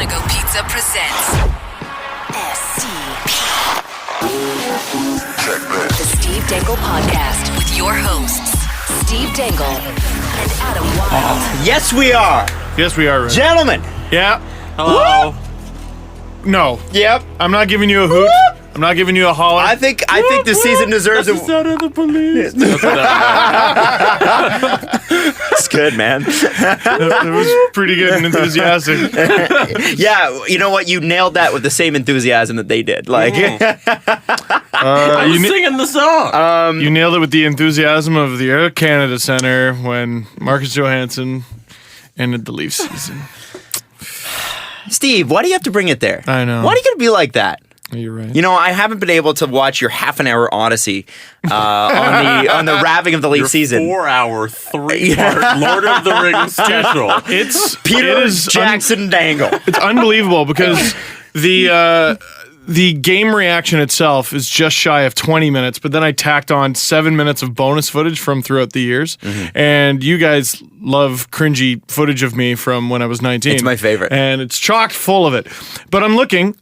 Monaco Pizza presents STP. The Steve Dangle Podcast with your hosts, Steve Dangle and Adam Wild. Yes, we are. Yes, we are. Right. Gentlemen. Yeah. Hello. No. Yep. I'm not giving you a hoot. I'm not giving you a holler. I think the season deserves That's the sound of the police. It's good, man. It was pretty good and enthusiastic. Yeah, you know what? You nailed that with the same enthusiasm that they did. Like, I was singing the song. You nailed it with the enthusiasm of the Air Canada Centre when Marcus Johansson ended the Leafs season. Steve, why do you have to bring it there? I know. Why are you going to be like that? You're right. You know, I haven't been able to watch your half-an-hour odyssey on the wrapping of the Leaf Your season. 4-hour, 3-part Lord of the Rings special. It's Peter Jackson Dangle. It's unbelievable because the game reaction itself is just shy of 20 minutes, but then I tacked on 7 minutes of bonus footage from throughout the years. Mm-hmm. And you guys love cringy footage of me from when I was 19. It's my favorite. And it's chocked full of it. But I'm looking.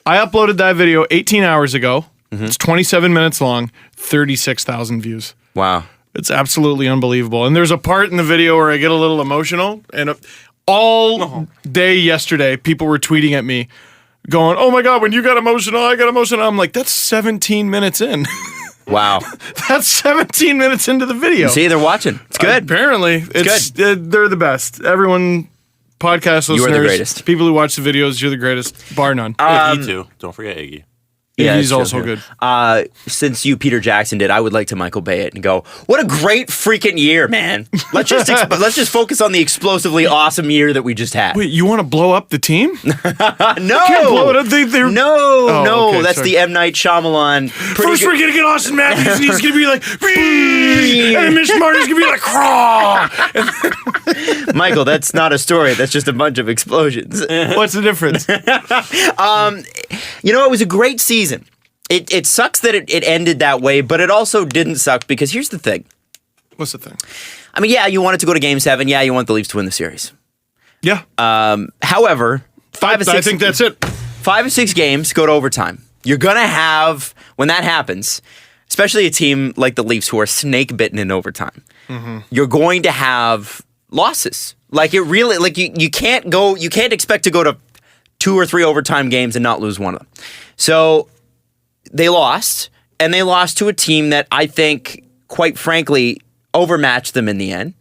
I uploaded that video 18 hours ago. Mm-hmm. It's 27 minutes long, 36,000 views. Wow. It's absolutely unbelievable. And there's a part in the video where I get a little emotional. And all day yesterday, people were tweeting at me going, oh my God, when you got emotional, I got emotional. I'm like, that's 17 minutes in. Wow. That's 17 minutes into the video. See, they're watching. It's good. Apparently. It's good. They're the best. Everyone... Podcast listeners, you are the greatest. People who watch the videos, you're the greatest, bar none. Iggy too. Don't forget Iggy. Yeah, he's also good. Since you, Peter Jackson, did, I would like to Michael Bay it and go, what a great freaking year, man. Let's just focus on the explosely awesome year that we just had. Wait, you want to blow up the team? No. Can't blow it up. No. Okay, That's sorry. the M. Night Shyamalan. First, we're going to get Austin Matthews, and he's going to be like, and then Mitch Martin's going to be like, crawl. Michael, that's not a story. That's just a bunch of explosions. What's the difference? You know, it was a great season. It sucks that it ended that way, but it also didn't suck because here's the thing. What's the thing? I mean, yeah, you want it to go to Game 7. Yeah, you want the Leafs to win the series. Yeah. However, I think that's it. 5 or 6 games go to overtime. You're going to have, when that happens, especially a team like the Leafs who are snake bitten in overtime, you're going to have losses. Like it really, like you can't expect to go to 2 or 3 overtime games and not lose one of them. So they lost, and they lost to a team that I think, quite frankly, overmatched them in the end.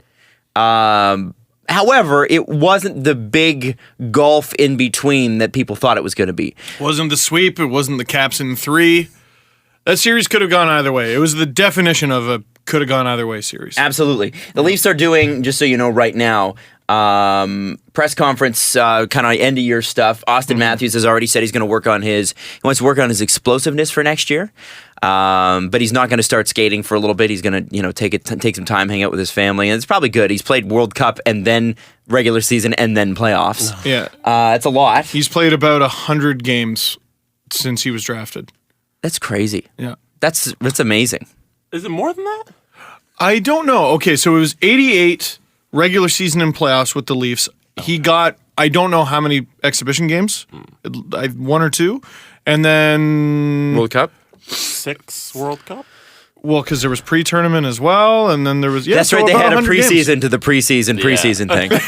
However, it wasn't the big gulf in between that people thought it was going to be. It wasn't the sweep. It wasn't the Caps in 3. That series could have gone either way. It was the definition of a could have gone either way series. Absolutely. The Leafs are doing, just so you know right now, press conference, kind of end of year stuff. Austin Matthews has already said he wants to work on his explosiveness for next year. But he's not going to start skating for a little bit. He's going to, take some time, hang out with his family, and it's probably good. He's played World Cup and then regular season and then playoffs. Yeah. It's a lot. He's played about 100 games since he was drafted. That's crazy. Yeah. That's amazing. Is it more than that? I don't know. Okay, so it was 88 regular season and playoffs with the Leafs. He got, I don't know how many exhibition games, 1 or 2, and then... World Cup? 6 World Cup? Well, because there was pre-tournament as well, and then there was... That's right, they had a preseason to the preseason thing. They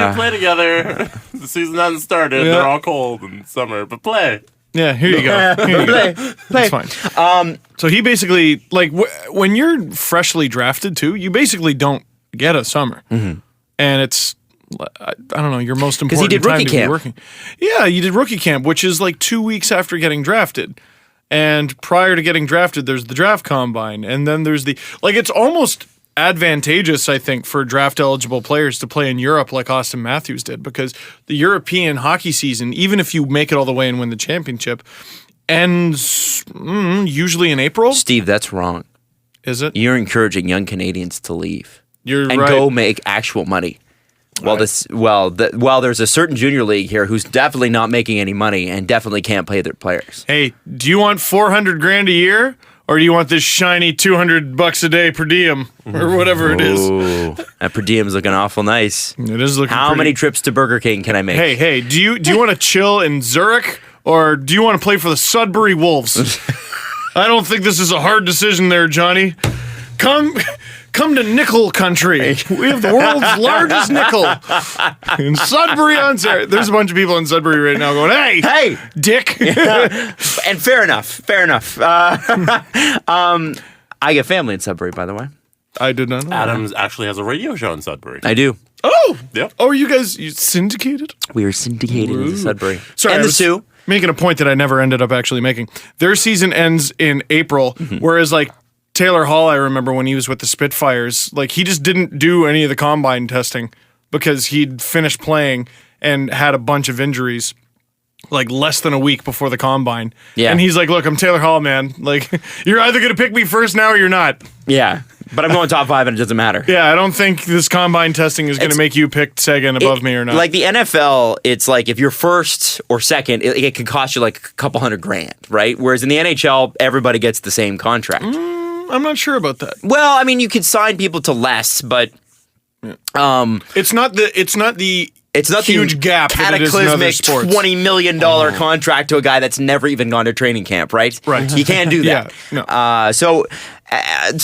do play together. The season hasn't started. Yeah. They're all cold in summer, but play. Yeah, here you go. Play. That's fine. So he basically, like, when you're freshly drafted, too, you basically don't get a summer. Mm-hmm. And it's, I don't know, your most important he did time rookie to camp. be working. Yeah, you did rookie camp, which is like 2 weeks after getting drafted. And prior to getting drafted, there's the draft combine. And then there's it's almost advantageous, I think, for draft-eligible players to play in Europe like Austin Matthews did, because the European hockey season, even if you make it all the way and win the championship, ends usually in April. Steve, that's wrong. Is it? You're encouraging young Canadians to leave. You're and right. go make actual money. While there's a certain junior league here who's definitely not making any money and definitely can't pay their players. Hey, do you want $400,000 a year or do you want this shiny $200 a day per diem or whatever it is? Ooh, that per diem's looking awful nice. It is looking. How pretty. many trips to Burger King can I make? Hey, do you want to chill in Zurich or do you want to play for the Sudbury Wolves? I don't think this is a hard decision there, Johnny. Come to nickel country. We have the world's largest nickel in Sudbury, Ontario. There's a bunch of people in Sudbury right now going, hey, dick. And fair enough. I get family in Sudbury, by the way. I did not know. Adams actually has a radio show in Sudbury. I do. Oh! Yep. Oh, are you syndicated? We are syndicated into Sudbury. Sorry, and I the was Sioux. making a point that I never ended up actually making. Their season ends in April, whereas like Taylor Hall, I remember when he was with the Spitfires, like he just didn't do any of the combine testing because he'd finished playing and had a bunch of injuries like less than a week before the combine. Yeah. And he's like, look, I'm Taylor Hall, man. Like, you're either going to pick me first now or you're not. Yeah. But I'm going top 5 and it doesn't matter. Yeah, I don't think this combine testing is going to make you pick Sagan above me or not. Like the NFL, it's like if you're first or second, it could cost you like a couple $100,000, right? Whereas in the NHL, everybody gets the same contract. I'm not sure about that. Well, I mean, you could sign people to less, but It's not the huge the gap that it is in other cataclysmic sports. $20 million contract to a guy that's never even gone to training camp, right? Right. You can't do that. Yeah, no. So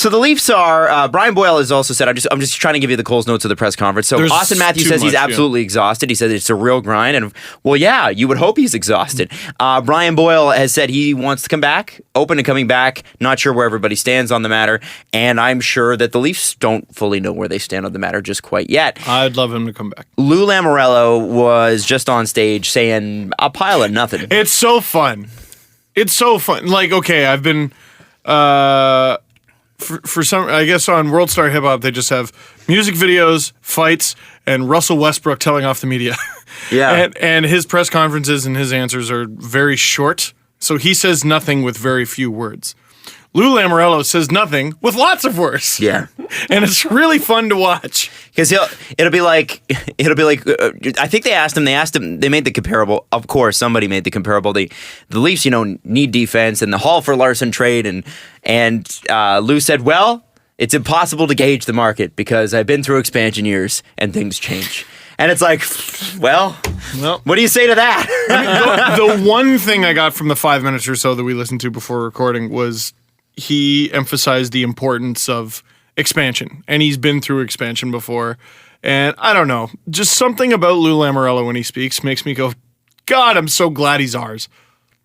the Leafs are. Brian Boyle has also said, I'm just trying to give you the Coles notes of the press conference. So There's Austin Matthews too says he's much, absolutely exhausted. He said it's a real grind, and well, yeah, you would hope he's exhausted. Brian Boyle has said he wants to come back, open to coming back. Not sure where everybody stands on the matter, and I'm sure that the Leafs don't fully know where they stand on the matter just quite yet. I'd love him to come back. Lou Lamoriello was just on stage saying a pile of nothing. It's so fun. It's so fun. Like, okay, I've been for some, I guess on World Star Hip Hop, they just have music videos, fights, and Russell Westbrook telling off the media. Yeah. and his press conferences and his answers are very short, so he says nothing with very few words. Lou Lamoriello says nothing with lots of words. Yeah. And it's really fun to watch. Because it'll be like I think they made the comparable. Of course, somebody made the comparable. The Leafs, need defense, and the Hall for Larson trade, and Lou said, well, it's impossible to gauge the market because I've been through expansion years and things change. And it's like, well, what do you say to that? The one thing I got from the 5 minutes or so that we listened to before recording was he emphasized the importance of expansion, and he's been through expansion before. And I don't know, just something about Lou Lamoriello when he speaks makes me go, God, I'm so glad he's ours.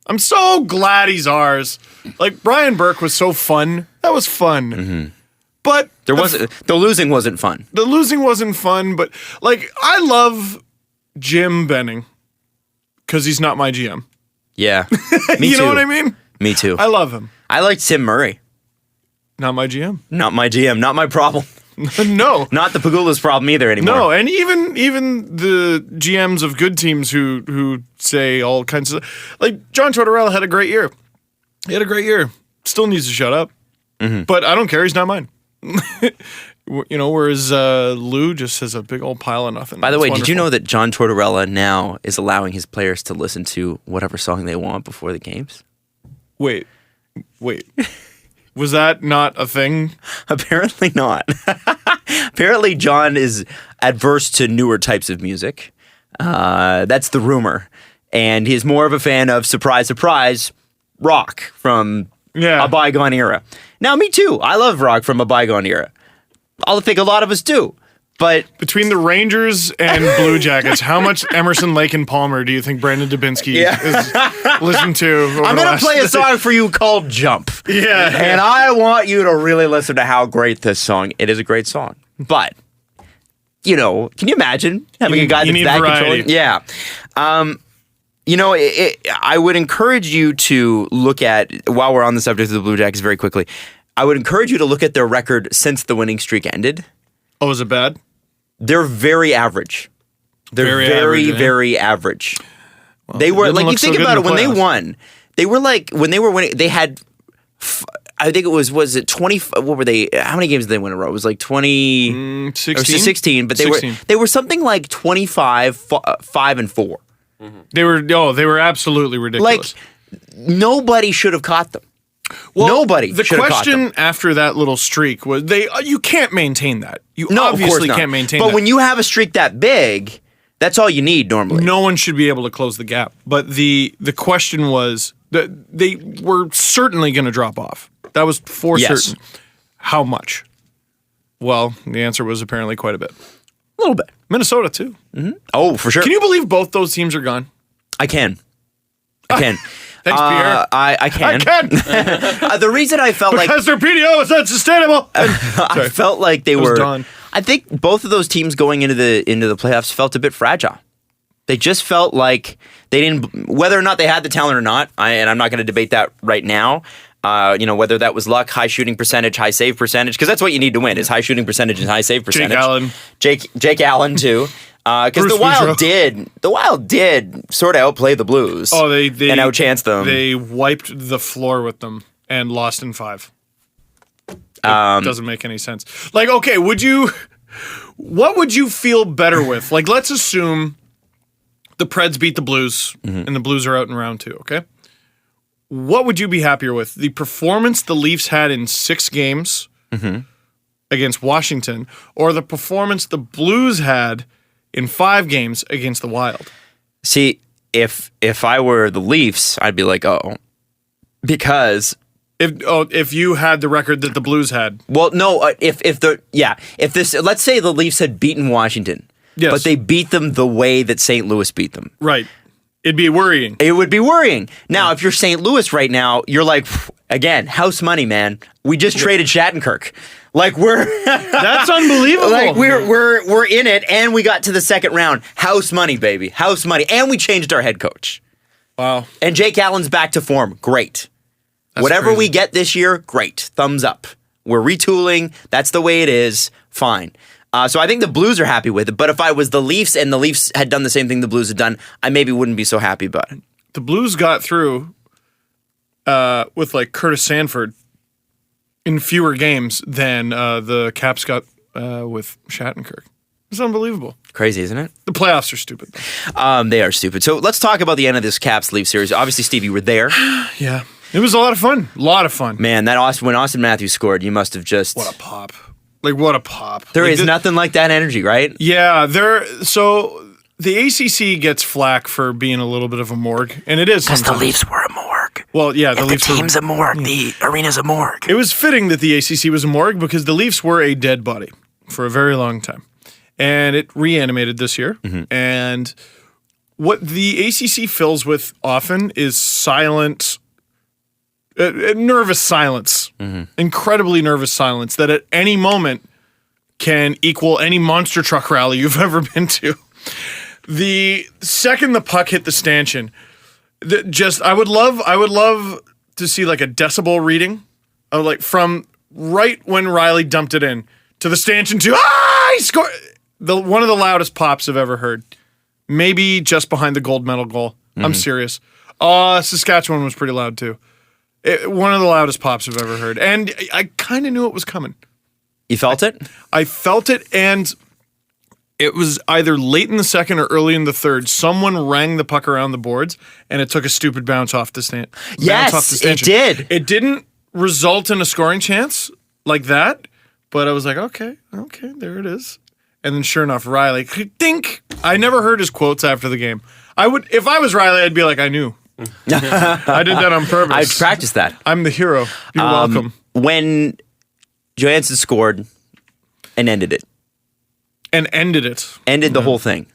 I'm so glad he's ours. Like, Brian Burke was so fun. That was fun. Mm-hmm. But the losing wasn't fun. The losing wasn't fun, but like, I love Jim Benning because he's not my GM. Yeah. Me You too. know what I mean? Me too. I love him. I like Tim Murray. Not my GM. Not my GM. Not my problem. No. Not the Pagula's problem either anymore. No, and even the GMs of good teams who say all kinds of, like John Tortorella had a great year. He had a great year. Still needs to shut up. Mm-hmm. But I don't care. He's not mine. Whereas Lou just has a big old pile of nothing. By the way, It's did you wonderful. know that John Tortorella now is allowing his players to listen to whatever song they want before the games? Wait. Was that not a thing? Apparently not. Apparently John is adverse to newer types of music. That's the rumor. And he's more of a fan of, surprise, surprise, rock from a bygone era. Now, me too. I love rock from a bygone era. I think a lot of us do. But Between the Rangers and Blue Jackets, how much Emerson, Lake, and Palmer do you think Brandon Dubinsky is listened to? Over I'm going to play a song for you called Jump. Yeah. And I want you to really listen to how great this song. It is a great song. But, can you imagine having a guy that's that controlling? Yeah. I would encourage you to look at, while we're on the subject of the Blue Jackets very quickly, I would encourage you to look at their record since the winning streak ended. Oh, is it bad? They're very average. They're very average. Well, they were, didn't like, you look so think good about in it, the when they playoffs. won, they were like, when they were winning, they had, I think it was it 20, what were they, how many games did they win in a row? It was like 20, 16? 16, but 16. they were something like 25, 5-4. They were absolutely ridiculous. Like, nobody should have caught them. Well, Nobody The should have caught them. question after that little streak was you can't maintain that. You No, of course obviously not. can't maintain But that. when you have a streak that big, that's all you need normally. No one should be able to close the gap. But the question was that they were certainly going to drop off. That was for Yes. certain. How much? Well, the answer was apparently quite a bit. A little bit. Minnesota too. Oh, for sure. Can you believe both those teams are gone? I can. I can. Thanks, Pierre. I can. I can The reason I felt like because their PDO is unsustainable. I felt like they was were. done. I think both of those teams going into the playoffs felt a bit fragile. They just felt like they didn't, whether or not they had the talent or not. And I'm not going to debate that right now. Whether that was luck, high shooting percentage, high save percentage, because that's what you need to win is high shooting percentage and high save percentage. Jake Allen too. Because the Wild did sort of outplay the Blues. Oh, they and outchanced them. They wiped the floor with them and lost in 5. Doesn't make any sense. Like, okay, what would you feel better with? Like, let's assume the Preds beat the Blues and the Blues are out in round 2, okay? What would you be happier with? The performance the Leafs had in 6 games against Washington, or the performance the Blues had in 5 games against the Wild? See, if I were the Leafs, I'd be like, because if you had the record that the Blues had. Well, no, if this, let's say the Leafs had beaten Washington, but they beat them the way that St. Louis beat them. Right. It'd be worrying. It would be worrying. Now, if you're St. Louis right now, you're like, again, house money, man. We just traded Shattenkirk. Like That's unbelievable. Like we're in it, and we got to the second round. House money, baby. House money. And we changed our head coach. Wow. And Jake Allen's back to form. Great. Whatever crazy. we get this year, great. Thumbs up. We're retooling. That's the way it is. Fine. So I think the Blues are happy with it. But if I was the Leafs and the Leafs had done the same thing the Blues had done, I maybe wouldn't be so happy about it. The Blues got through with like Curtis Sanford in fewer games than the Caps got with Shattenkirk. It's unbelievable. Crazy, isn't it? The playoffs are stupid. They are stupid. So let's talk about the end of this Caps-Leafs series. Obviously, Steve, you were there. Yeah. It was a lot of fun. Man, when Austin Matthews scored, you must have just... What a pop. Like, what a pop. There is nothing like that energy, right? Yeah, so the ACC gets flack for being a little bit of a morgue, and it is Because the sometimes. Leafs were a morgue. Well, yeah, the Leafs team's a morgue. The arena's a morgue. It was fitting that the ACC was a morgue because the Leafs were a dead body for a very long time. And it reanimated this year. And what the ACC fills with often is silent, nervous silence. Incredibly nervous silence that at any moment can equal any monster truck rally you've ever been to. The second the puck hit the stanchion, I would love to see like a decibel reading of like from right when Riley dumped it in to the stanchion to he scored. One of the loudest pops I've ever heard. Maybe just behind the gold medal goal. I'm serious. Saskatchewan was pretty loud too. One of the loudest pops I've ever heard. And I kind of knew it was coming. You felt it? I felt it, and it was either late in the second or early in the third. Someone rang the puck around the boards, and it took a stupid bounce off the stand. Yes, it did. It didn't result in a scoring chance like that, but I was like, okay, there it is. And then sure enough, Riley, dink. I never heard his quotes after the game. If I was Riley, I'd be like, I knew. I did that on purpose. I practiced that. I'm the hero. You're welcome. When Johansson scored and ended it. Ended it. Ended the whole thing.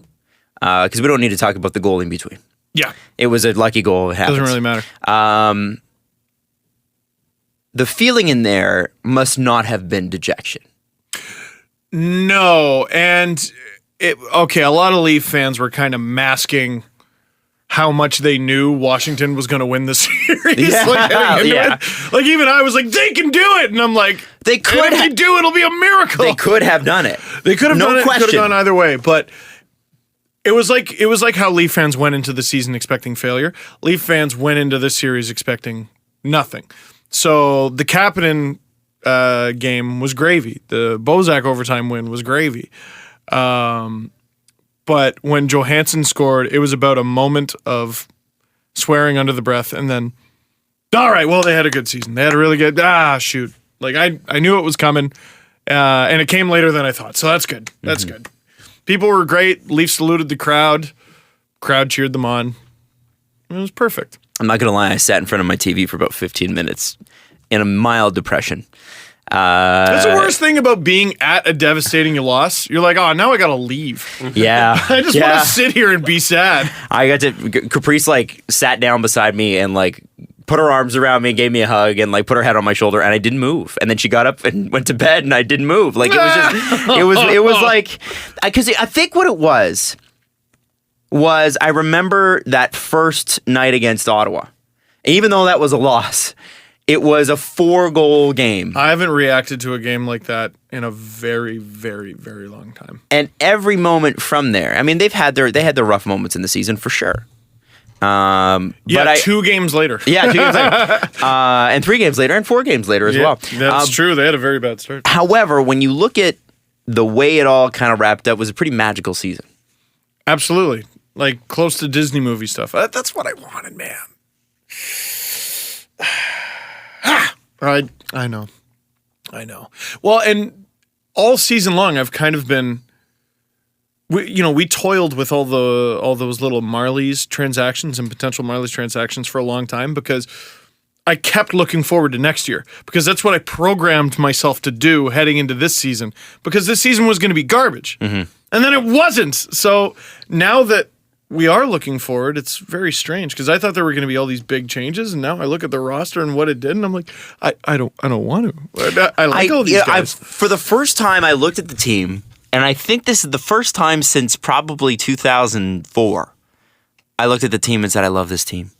Because we don't need to talk about the goal in between. Yeah. It was a lucky goal. It happens. Doesn't really matter. The feeling in there must not have been dejection. No, and a lot of Leaf fans were kind of masking how much they knew Washington was going to win the series. Yeah, Like even I was like, they can do it, and I'm like, they could. And if they do, it'll be a miracle. They could have done it. They could have done it. Question. Could have gone either way, but it was like how Leaf fans went into the season expecting failure. Leaf fans went into this series expecting nothing. So the Kapanen game was gravy. The Bozak overtime win was gravy. But when Johansson scored, it was about a moment of swearing under the breath and then, All right, well, they had a good season. They had a really good, shoot. Like, I knew it was coming, and it came later than I thought, so that's good. That's good. People were great. Leafs saluted the crowd. Crowd cheered them on. It was perfect. I'm not going to lie. I sat in front of my TV for about 15 minutes in a mild depression. That's the worst thing about being at a devastating loss. You're like, oh, now I got to leave. Yeah. I just want to sit here and be sad. I got to, Caprice like sat down beside me and like put her arms around me, gave me a hug, and like put her head on my shoulder, and I didn't move. And then she got up and went to bed, and I didn't move. Like it was just, it was like, because I think what it was I remember that first night against Ottawa, even though that was a loss. It was a 4-goal game. I haven't reacted to a game like that in a very, very, very long time. And every moment from there, I mean, they had their rough moments in the season for sure. But 2 games later. Yeah, 2 games later. And 3 games later and 4 games later as well. That's true. They had a very bad start. However, when you look at the way it all kind of wrapped up, it was a pretty magical season. Absolutely. Like close to Disney movie stuff. That's what I wanted, man. I know. Well, and all season long, I've kind of been, we toiled with all those little Marlies transactions and potential Marlies transactions for a long time because I kept looking forward to next year because that's what I programmed myself to do heading into this season because this season was going to be garbage. And then it wasn't. So now that we are looking forward, it's very strange because I thought there were going to be all these big changes, and now I look at the roster and what it did, and I'm like, I don't want to. I like all these guys. For the first time, I looked at the team, and I think this is the first time since probably 2004. I looked at the team and said, "I love this team.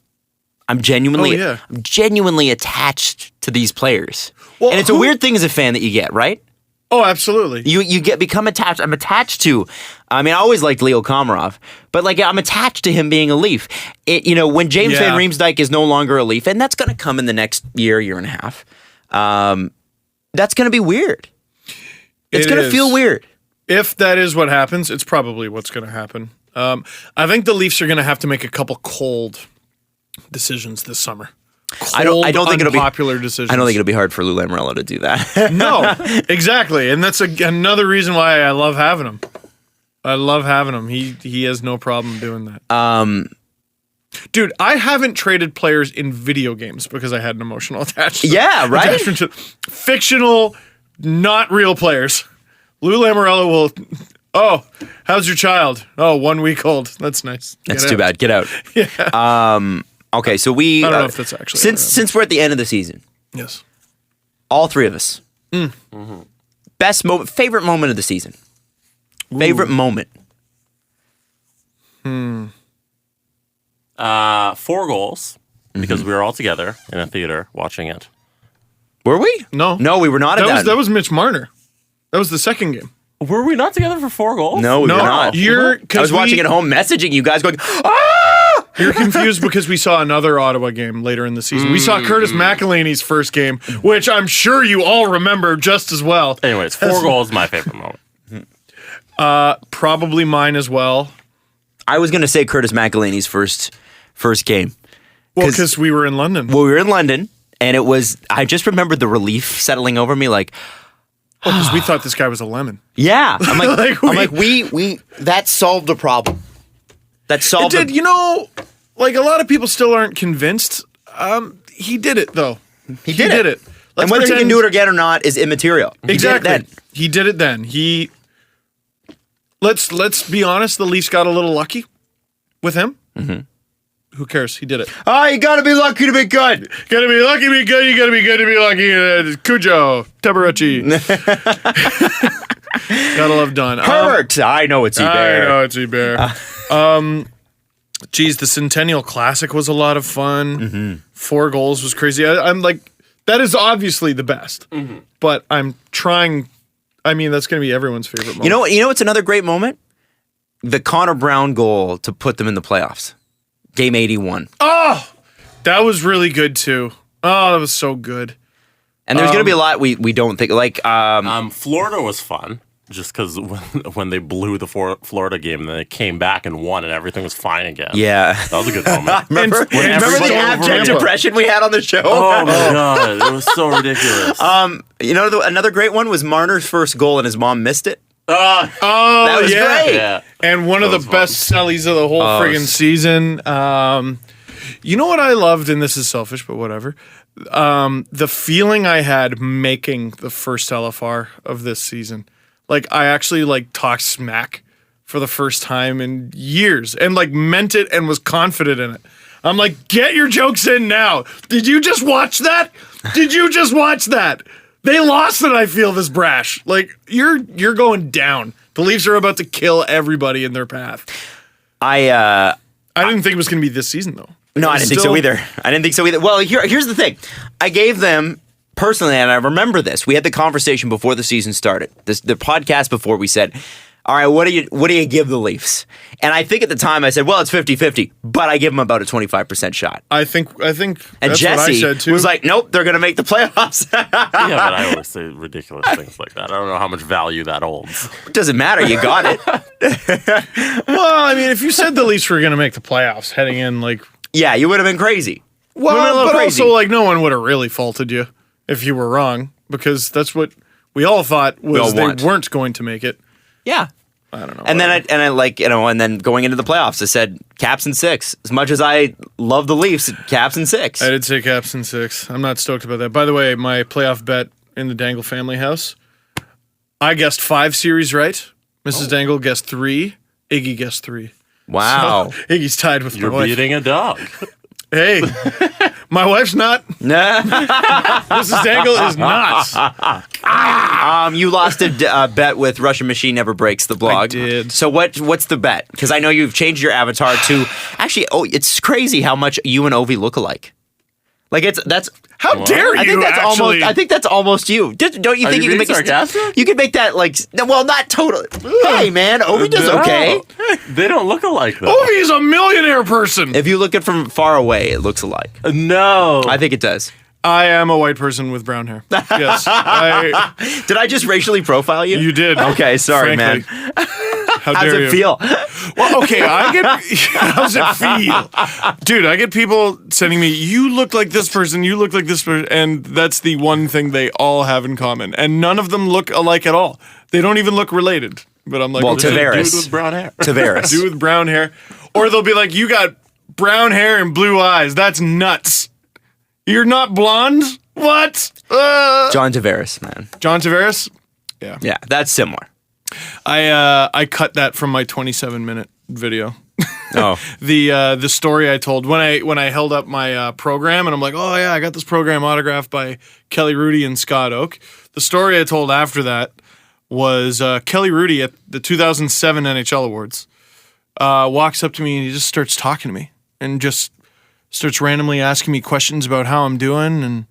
I'm genuinely attached to these players." Well, and it's a weird thing as a fan that you get, right? Oh, absolutely. You become attached. I'm attached to. I mean, I always liked Leo Komarov, but like I'm attached to him being a Leaf. When James Van Riemsdyk is no longer a Leaf, and that's going to come in the next year and a half. That's going to be weird. It's going to feel weird. If that is what happens, it's probably what's going to happen. I think the Leafs are going to have to make a couple cold decisions this summer. I don't think it'll be popular decisions. I don't think it'll be hard for Lou Lamoriello to do that. No, exactly, and that's another reason why I love having him. I love having him. He has no problem doing that. Dude, I haven't traded players in video games because I had an emotional attachment. Yeah, right. Attachment to fictional, not real players. Lou Lamoriello will. Oh, how's your child? Oh, 1 week old. That's nice. That's too bad. Get out. Yeah. Okay, so we I don't know if that's actually since we're at the end of the season. Yes. All 3 of us. Best moment, favorite moment of the season. Favorite moment. 4 goals because we were all together in a theater watching it. Were we? No, we were not. That was Mitch Marner. That was the second game. Were we not together for 4 goals? No, we were not. I was watching at home, messaging you guys, going, "Ah!" You're confused because we saw another Ottawa game later in the season. We saw Curtis McElhaney's first game, which I'm sure you all remember just as well. Anyways, 4 goals is my favorite moment. Probably mine as well. I was going to say Curtis McElhaney's first game. Well, because we were in London. Well, we were in London, and it was. I just remembered the relief settling over me, like. Because we thought this guy was a lemon. Yeah, I'm like, we that solved the problem. That solved. It did. Like a lot of people still aren't convinced. He did it though. He did it. And whether he can do it again or not is immaterial. Exactly. He did it then. Let's be honest. The Leafs got a little lucky with him. Mm-hmm. Who cares? He did it. Oh, you gotta be lucky to be good. Gotta be lucky to be good. You gotta be good to be lucky. Cujo, Tabaracci. Gotta love Don. Herbert. I know it's Bear. Geez, the Centennial Classic was a lot of fun. Mm-hmm. 4 goals was crazy. I'm like, that is obviously the best. Mm-hmm. But I'm trying. I mean, that's going to be everyone's favorite moment. You know what's another great moment? The Conor Brown goal to put them in the playoffs. Game 81. Oh, that was really good too. Oh, that was so good. And there's going to be a lot we don't think. Like, Florida was fun. just because when they blew the Florida game, then they came back and won, and everything was fine again. Yeah. That was a good moment. Remember the abject depression we had on the show? Oh my god, it was so ridiculous. Another great one was Marner's first goal, and his mom missed it. Oh, That was great. Yeah. And one of the best sellies of the whole friggin' season. You know what I loved, and this is selfish, but whatever. The feeling I had making the first LFR of this season. Like, I actually, talked smack for the first time in years and, meant it and was confident in it. I'm like, get your jokes in now. Did you just watch that? Did you just watch that? They lost and I feel this brash. You're going down. The Leafs are about to kill everybody in their path. I didn't think it was going to be this season, though. No, I didn't think so either. Well, here's the thing. I gave them, personally, and I remember this, we had the conversation before the season started. The podcast before, we said, all right, what do you give the Leafs? And I think at the time I said, well, it's 50-50, but I give them about a 25% shot. I think And that's Jesse what I said too. was like, nope, they're going to make the playoffs. Yeah, but I always say ridiculous things like that. I don't know how much value that holds. It doesn't matter. You got it. Well, I mean, if you said the Leafs were going to make the playoffs heading in, Yeah, you would have been crazy. well, but crazy. also, no one would have really faulted you if you were wrong, because that's what we all thought was they weren't going to make it. Yeah. I don't know. And then and then going into the playoffs, I said Caps in 6. As much as I love the Leafs, Caps in 6. I did say Caps in 6. I'm not stoked about that. By the way, my playoff bet in the Dangle family house, I guessed 5 series right. Mrs. Dangle guessed 3. Iggy guessed 3. Wow. So, Iggy's tied with You're my wife. beating a dog. Hey, my wife's not. Nah. Mrs. Dangle is not. You lost a bet with Russian Machine Never Breaks, the blog. I did. So what's the bet? Because I know you've changed your avatar to actually. Oh, it's crazy how much you and Ovi look alike. That's How dare you? I think that's almost you. Don't you Are think you can being make sarcastic? You could make that not totally. Hey man, Ovi does okay. They don't look alike, though. Ovi is a millionaire person. If you look at from far away, it looks alike. No. I think it does. I am a white person with brown hair. Yes. Did I just racially profile you? You did. Okay, sorry, Frankly. man. How How's dare it you? feel? Well, okay, how's it feel? Dude, I get people sending me, you look like this person, you look like this person, and that's the one thing they all have in common. And none of them look alike at all. They don't even look related. But I'm like, Well, okay, Tavares. Dude with brown hair. Tavares. dude with brown hair. Or they'll be like, you got brown hair and blue eyes. That's nuts. You're not blonde? What? John Tavares, man. John Tavares? Yeah, that's similar. I cut that from my 27-minute video. Oh. The story I told when I held up my program and I'm like, oh yeah, I got this program autographed by Kelly Rudy and Scott Oak. The story I told after that was Kelly Rudy at the 2007 NHL Awards walks up to me and he just starts talking to me and just starts randomly asking me questions about how I'm doing and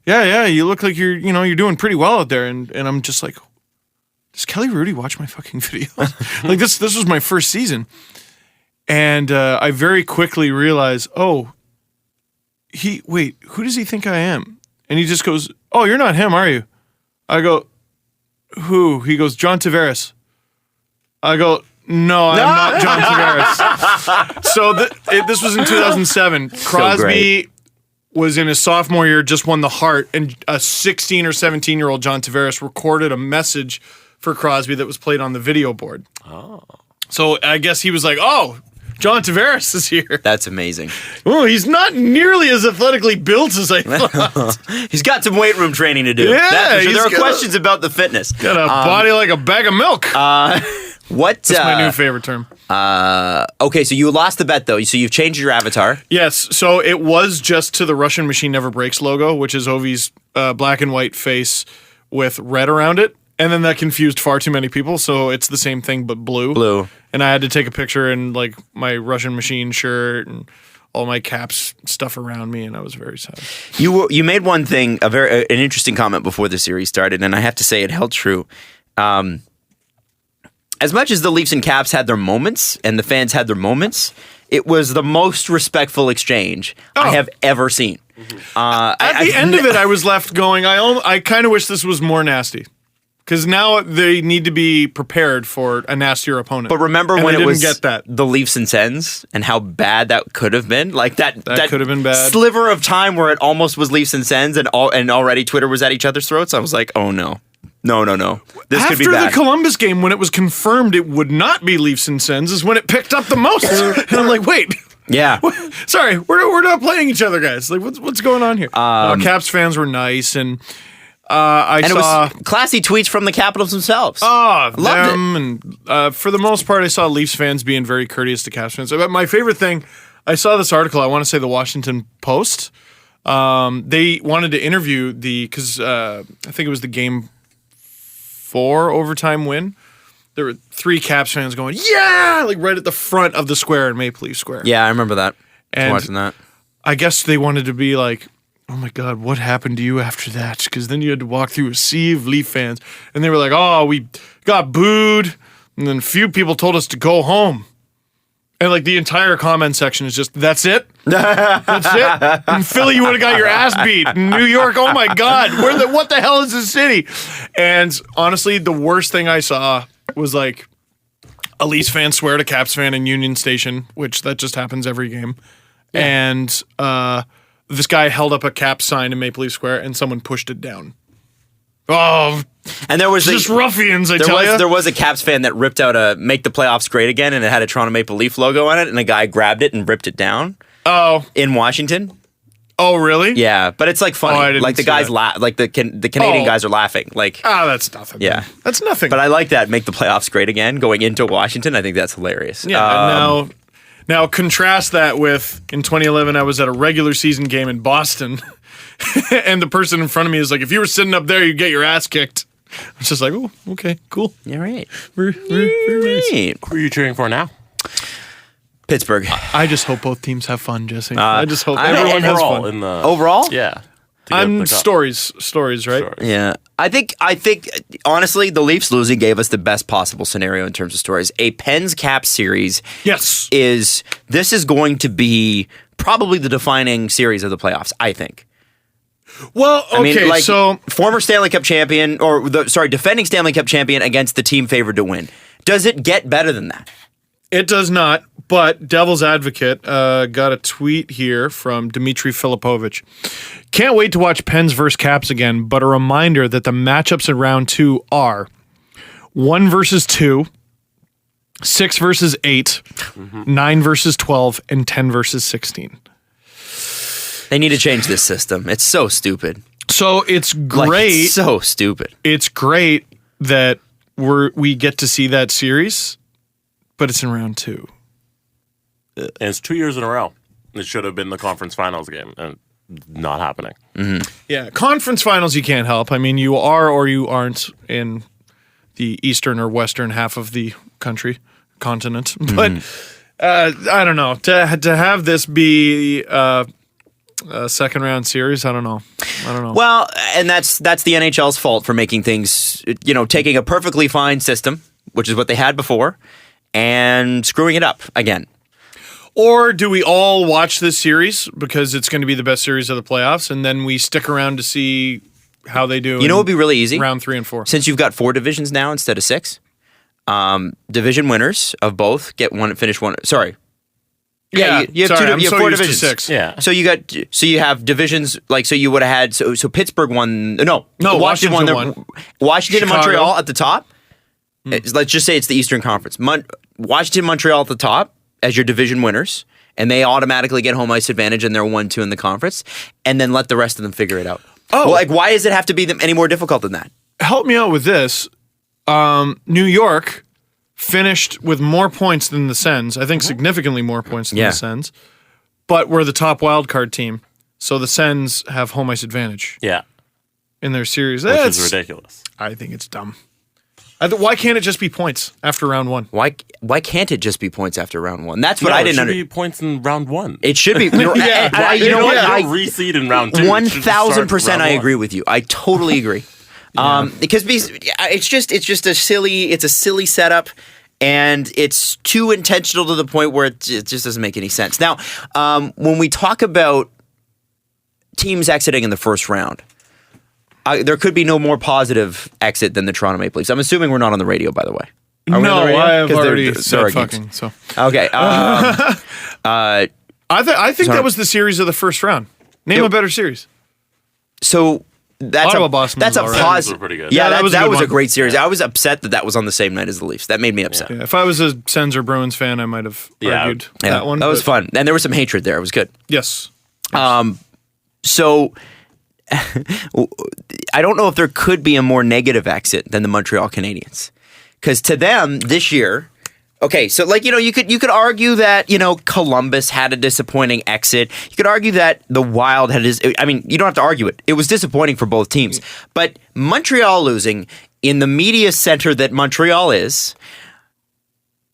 yeah, you look like you're doing pretty well out there and I'm just like, does Kelly Rudy watch my fucking videos? Like this was my first season. And I very quickly realized, who does he think I am? And he just goes, oh, you're not him, are you? I go, who? He goes, John Tavares. I go, no, I'm not John Tavares. So this was in 2007. Crosby was in his sophomore year, just won the Hart, and a 16 or 17-year-old John Tavares recorded a message for Crosby that was played on the video board. Oh. So I guess he was like, oh, John Tavares is here. That's amazing. Oh, he's not nearly as athletically built as I thought. He's got some weight room training to do. Yeah, That's for sure. he's There are got questions about the fitness. Got a body like a bag of milk. That's my new favorite term. Okay, so you lost the bet though. So you've changed your avatar. Yes, so it was just to the Russian Machine Never Breaks logo, which is Ovi's black and white face with red around it. And then that confused far too many people, so it's the same thing but blue. Blue. And I had to take a picture in like my Russian Machine shirt and all my Caps stuff around me, and I was very sad. You made one thing, an interesting comment before the series started, and I have to say it held true. As much as the Leafs and Caps had their moments, and the fans had their moments, it was the most respectful exchange I have ever seen. At the end of it, I was left going, I kind of wish this was more nasty. Because now they need to be prepared for a nastier opponent. But remember And when they it was didn't get that. the Leafs and Sens and how bad that could have been? Like that could have been bad. sliver of time where it almost was Leafs and Sens and already Twitter was at each other's throats. I was like, oh no. No. This could be bad. After the Columbus game, when it was confirmed it would not be Leafs and Sens, is when it picked up the most. And I'm like, wait. Yeah. Sorry, we're not playing each other, guys. Like, what's going on here? Caps fans were nice, and And saw. it was classy tweets from the Capitals themselves. Loved them. And for the most part, I saw Leafs fans being very courteous to Caps fans. But my favorite thing, I saw this article. I want to say the Washington Post. They wanted to interview because I think it was the Game 4 overtime win. There were 3 Caps fans going, yeah, like right at the front of the square in Maple Leaf Square. Yeah, I remember that. And Watching that. I guess they wanted to be like, oh my God, what happened to you after that? Because then you had to walk through a sea of Leaf fans. And they were like, oh, we got booed. And then a few people told us to go home. And like the entire comment section is just, that's it? That's it? In Philly, you would have got your ass beat. In New York, oh my God, what the hell is this city? And honestly, the worst thing I saw was like a Leafs fan swear to Caps fan in Union Station, which that just happens every game. Yeah. And this guy held up a Caps sign in Maple Leaf Square and someone pushed it down. Oh, and there was just ruffians, I tell you. There was a Caps fan that ripped out a "Make the Playoffs Great Again" and it had a Toronto Maple Leaf logo on it, and a guy grabbed it and ripped it down. Oh, in Washington. Oh, really? Yeah, but it's like funny. I didn't like the see guys that. like the Canadian guys are laughing. Like, that's nothing. Yeah, that's nothing. But I like that "Make the Playoffs Great Again" going into Washington. I think that's hilarious. Yeah. Now contrast that with in 2011, I was at a regular season game in Boston, and the person in front of me is like, "If you were sitting up there, you'd get your ass kicked." I was just like, "Oh, okay, cool." You're right. Very nice. Who are you cheering for now? Pittsburgh. I just hope both teams have fun, Jesse. I just hope everyone everyone has overall fun. Overall? Yeah. I'm stories, right? Stories. Yeah. I think honestly, the Leafs losing gave us the best possible scenario in terms of stories. A Pens Caps series Yes. This is going to be probably the defining series of the playoffs, I think. Well, okay, so former Stanley Cup champion, defending Stanley Cup champion against the team favored to win. Does it get better than that? it does not, but Devil's Advocate got a tweet here from Dmitry Filipovich. Can't wait to watch Pens versus Caps again, but a reminder that the matchups in round 2 are 1 versus 2, 6 versus 8, 9 versus 12, and 10 versus 16. They need to change this system. It's so stupid. So it's great. It's so stupid. It's great that we get to see that series, but it's in round 2. And it's 2 years in a row. It should have been the conference finals game, and not happening. Mm-hmm. Yeah, conference finals you can't help. I mean, you are or you aren't in the eastern or western half of the continent. But I don't know. To have this be a second round series, I don't know. Well, and that's the NHL's fault for making things, taking a perfectly fine system, which is what they had before, and screwing it up again. Or do we all watch this series because it's going to be the best series of the playoffs, and then we stick around to see how they do? You know what would be really easy? Round 3 and 4. Since you've got 4 divisions now instead of 6, division winners of both finish one. Sorry. Yeah, you have I'm 4 divisions. 6. Yeah. So you have divisions you would have had. So Pittsburgh won. No, Washington won. Washington and Chicago. Montreal at the top. Let's just say it's the Eastern Conference. Washington, Montreal at the top as your division winners, and they automatically get home ice advantage, and they're 1-2 in the conference, and then let the rest of them figure it out. Oh, why does it have to be any more difficult than that? Help me out with this. New York finished with more points than the Sens. I think significantly more points than the Sens. But we're the top wild card team, so the Sens have home ice advantage. Yeah. In their series. Which is ridiculous. I think it's dumb. Why can't it just be points after round 1? Why can't it just be points after round 1? That's what I didn't understand. It should be points in round 1. It should be. You don't reseed in round 2. 1,000% I agree with you. I totally agree. Because it's just a silly setup, and it's too intentional to the point where it just doesn't make any sense. Now, when we talk about teams exiting in the first round, there could be no more positive exit than the Toronto Maple Leafs. I'm assuming we're not on the radio, by the way. Are we on the radio? I have 'Cause already there said are fucking. games. So Okay. I think Sorry. that was the series of the first round. Name a better series. So that's Ottawa a Boston that's a was all right. positive. Were pretty good. Yeah, Yeah, that was a a good great one. series. I was upset that was on the same night as the Leafs. That made me upset. Yeah, if I was a Sens or Bruins fan, I might have argued Yeah, that one. That was but fun, and there was some hatred there. It was good. Yes. So I don't know if there could be a more negative exit than the Montreal Canadiens, because to them this year. Okay, so you could argue that Columbus had a disappointing exit. You could argue that the Wild had you don't have to argue it. It was disappointing for both teams. But Montreal losing in the media center that Montreal is,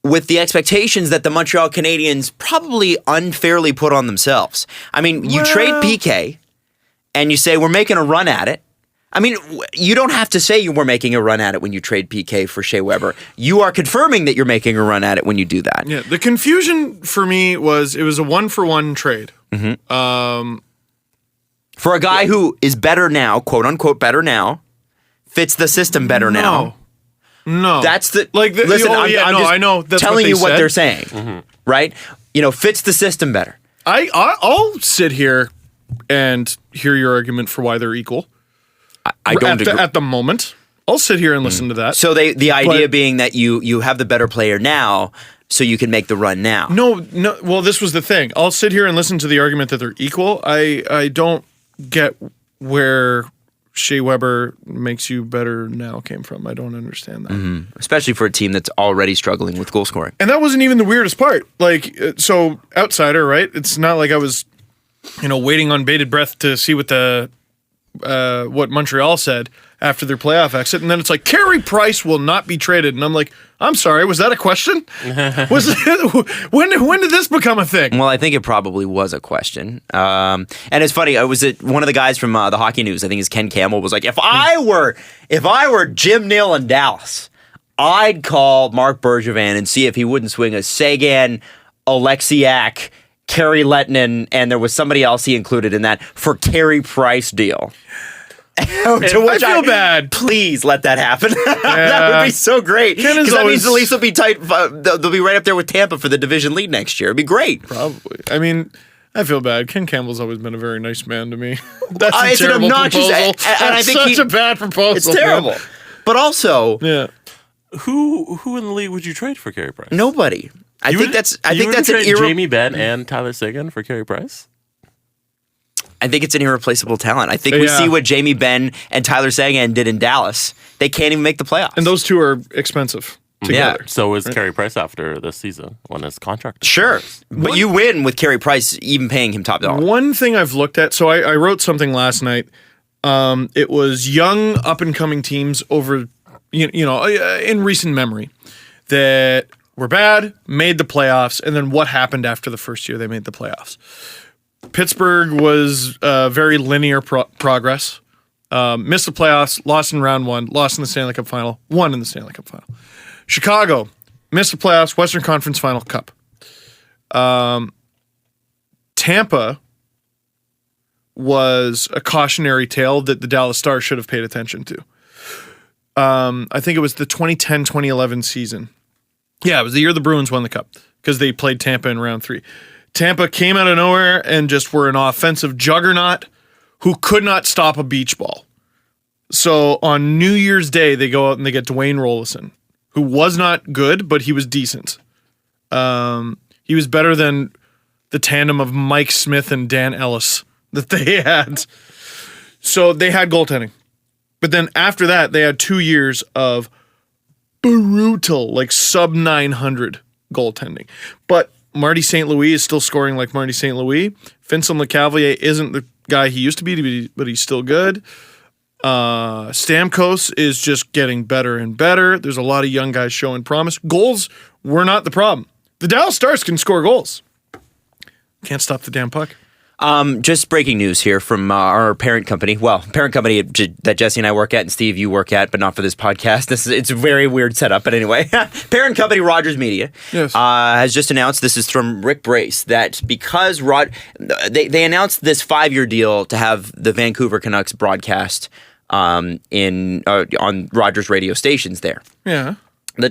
with the expectations that the Montreal Canadiens probably unfairly put on themselves. I mean, you trade PK and you say we're making a run at it. I mean, you don't have to say you were making a run at it when you trade PK for Shea Weber. You are confirming that you're making a run at it when you do that. Yeah, the confusion for me was it was a 1-for-1 trade. For a guy who is better now, quote unquote better now, fits the system better now. No. That's the listen, I'm just I know. That's telling you what said. they're saying, right? Fits the system better. I'll sit here and hear your argument for why they're equal. I don't agree. At the moment. I'll sit here and listen to that. So the idea being that you have the better player now, so you can make the run now. No. Well, this was the thing. I'll sit here and listen to the argument that they're equal. I don't get where Shea Weber makes you better now came from. I don't understand that. Especially for a team that's already struggling with goal scoring. And that wasn't even the weirdest part. So outsider, right? It's not like I was, waiting on bated breath to see what Montreal said after their playoff exit, and then it's like Carey Price will not be traded, and I'm like, I'm sorry, was that a question? When did this become a thing? Well, I think it probably was a question, and it's funny. I was one of the guys from the Hockey News. I think it's Ken Campbell was like, if I were Jim Nill in Dallas, I'd call Mark Bergevin and see if he wouldn't swing a Sagan, Alexiak, Kerry Lettinen, and there was somebody else he included in that for Carey Price deal. To which I feel bad. Please let that happen. That would be so great. Because that means the Leafs will be tight. They'll be right up there with Tampa for the division lead next year. It'd be great. Probably. I mean, I feel bad. Ken Campbell's always been a very nice man to me. That's a It's terrible an obnoxious, proposal. and I think such a bad proposal. It's terrible. Man. But also, Yeah. Who in the league would you trade for Carey Price? nobody. I think that's an Jamie Benn and Tyler Seguin for Carey Price. I think it's an irreplaceable talent. I think we see what Jamie Benn and Tyler Seguin did in Dallas. They can't even make the playoffs. And those two are expensive together. Yeah. So is Carey Price after this season when his contract Sure. But you win with Carey Price even paying him top dollar. One thing I've looked at, so I wrote something last night. It was young up-and-coming teams over, in recent memory that were bad, made the playoffs, and then what happened after the first year they made the playoffs. Pittsburgh was very linear progress. Missed the playoffs, lost in round one, lost in the Stanley Cup final, won in the Stanley Cup final. Chicago missed the playoffs, Western Conference Final Cup. Tampa was a cautionary tale that the Dallas Stars should have paid attention to. I think it was the 2010-2011 season. Yeah, it was the year the Bruins won the Cup because they played Tampa in round 3. Tampa came out of nowhere and just were an offensive juggernaut who could not stop a beach ball. So on New Year's Day, they go out and they get Dwayne Rollison, who was not good, but he was decent. He was better than the tandem of Mike Smith and Dan Ellis that they had. So they had goaltending. But then after that, they had 2 years of brutal, like sub 900 goaltending. But Marty St. Louis is still scoring like Marty St. Louis. Vincent Lecavalier isn't the guy he used to be, but he's still good. Stamkos is just getting better and better. There's a lot of young guys showing promise. Goals were not the problem. The Dallas Stars can score goals. Can't stop the damn puck. Just breaking news here from our parent company. Well, parent company that Jesse and I work at, and Steve, you work at, but not for this podcast. It's a very weird setup, but anyway. Parent company Rogers Media has just announced, this is from Rick Brace, that because they announced this 5-year deal to have the Vancouver Canucks broadcast on Rogers radio stations there. Yeah.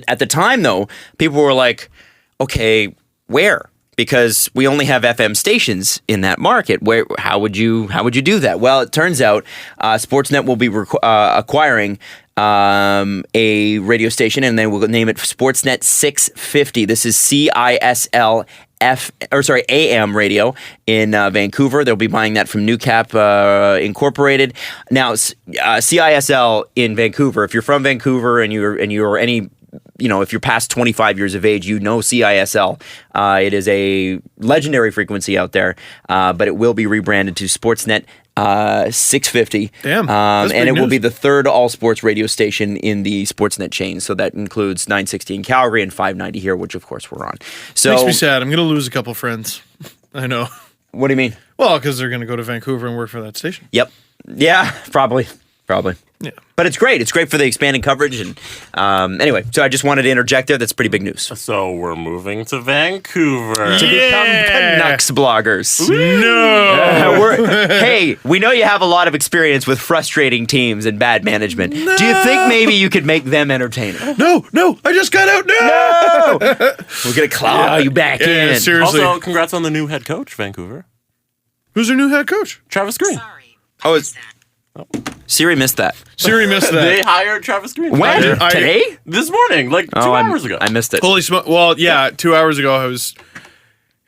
At the time, though, people were like, okay, where? Because we only have FM stations in that market. How would you do that? Well, it turns out Sportsnet will be acquiring a radio station, and they will name it Sportsnet 650. This is CISL AM radio in Vancouver. They'll be buying that from Newcap Incorporated. Now, CISL in Vancouver. If you're from Vancouver and you're any, if you're past 25 years of age, you know CISL. It is a legendary frequency out there, but it will be rebranded to Sportsnet 650. Damn. And it will be the third all-sports radio station in the Sportsnet chain. So that includes 960 in Calgary and 590 here, which of course we're on. So makes me sad. I'm going to lose a couple friends. I know. What do you mean? Well, because they're going to go to Vancouver and work for that station. Yep. Yeah, probably. Yeah. But it's great. It's great for the expanding coverage. And anyway, so I just wanted to interject there. That's pretty big news. So we're moving to Vancouver. To become Canucks bloggers. No. Hey, we know you have a lot of experience with frustrating teams and bad management. No. Do you think maybe you could make them entertaining? No, I just got out. No. We're going to claw you back in. Seriously. Also, congrats on the new head coach, Vancouver. Who's their new head coach? Travis Green. Siri missed that. Siri missed that. They hired Travis Green. When? Today? This morning, like 2 hours ago. I missed it. Holy smoke. Well, yeah, 2 hours ago I was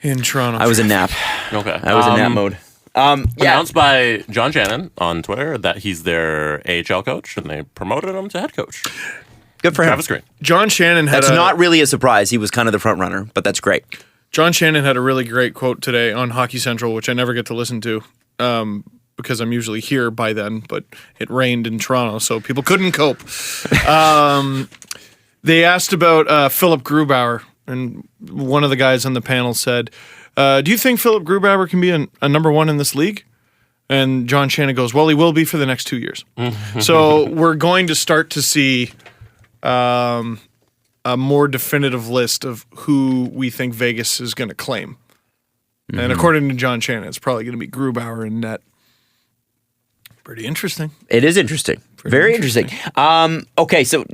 in Toronto. I was in nap. Okay. I was in nap mode. Announced by John Shannon on Twitter that he's their AHL coach, and they promoted him to head coach. Good for him. Travis Green. John Shannon had That's not really a surprise. He was kind of the front runner, but that's great. John Shannon had a really great quote today on Hockey Central, which I never get to listen to because I'm usually here by then, but it rained in Toronto, so people couldn't cope. They asked about Philip Grubauer, and one of the guys on the panel said, do you think Philip Grubauer can be a number one in this league? And John Shannon goes, well, he will be for the next 2 years. So we're going to start to see a more definitive list of who we think Vegas is going to claim. And according to John Shannon, it's probably going to be Grubauer in net. Pretty interesting. It is interesting. Very interesting. Okay, so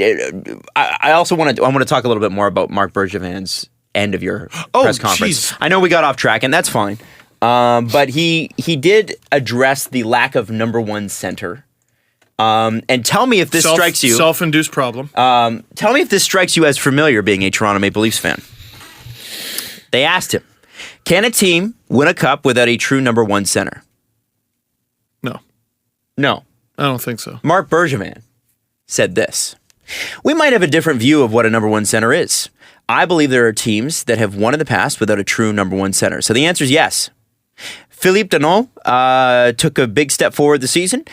I also want to talk a little bit more about Marc Bergevin's end of your press conference. Geez. I know we got off track, and that's fine. But he did address the lack of number one center. And tell me if this strikes you. Self-induced problem. Tell me if this strikes you as familiar, being a Toronto Maple Leafs fan. They asked him, can a team win a cup without a true number one center? No. I don't think so. Marc Bergevin said this. We might have a different view of what a number one center is. I believe there are teams that have won in the past without a true number one center. So the answer is yes. Philippe Danault took a big step forward this season.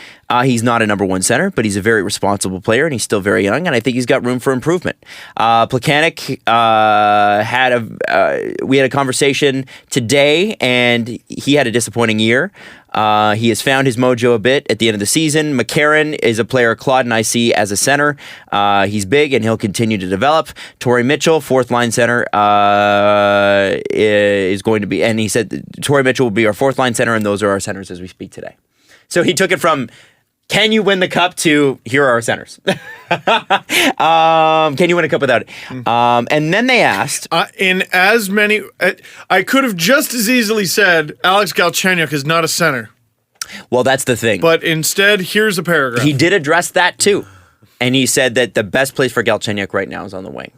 He's not a number one center, but he's a very responsible player, and he's still very young, and I think he's got room for improvement. Plekanec we had a conversation today, and he had a disappointing year. He has found his mojo a bit at the end of the season. McCarron is a player Claude and I see as a center. He's big, and he'll continue to develop. Torrey Mitchell, fourth line center, is going to be, and he said Torrey Mitchell will be our fourth line center, and those are our centers as we speak today. So he took it from, can you win the cup, to here are our centers. Can you win a cup without it? And then they asked, in as many, I could have just as easily said Alex Galchenyuk is not a center. Well, that's the thing. But instead, here's a paragraph. He did address that too. And he said that the best place for Galchenyuk right now is on the wing.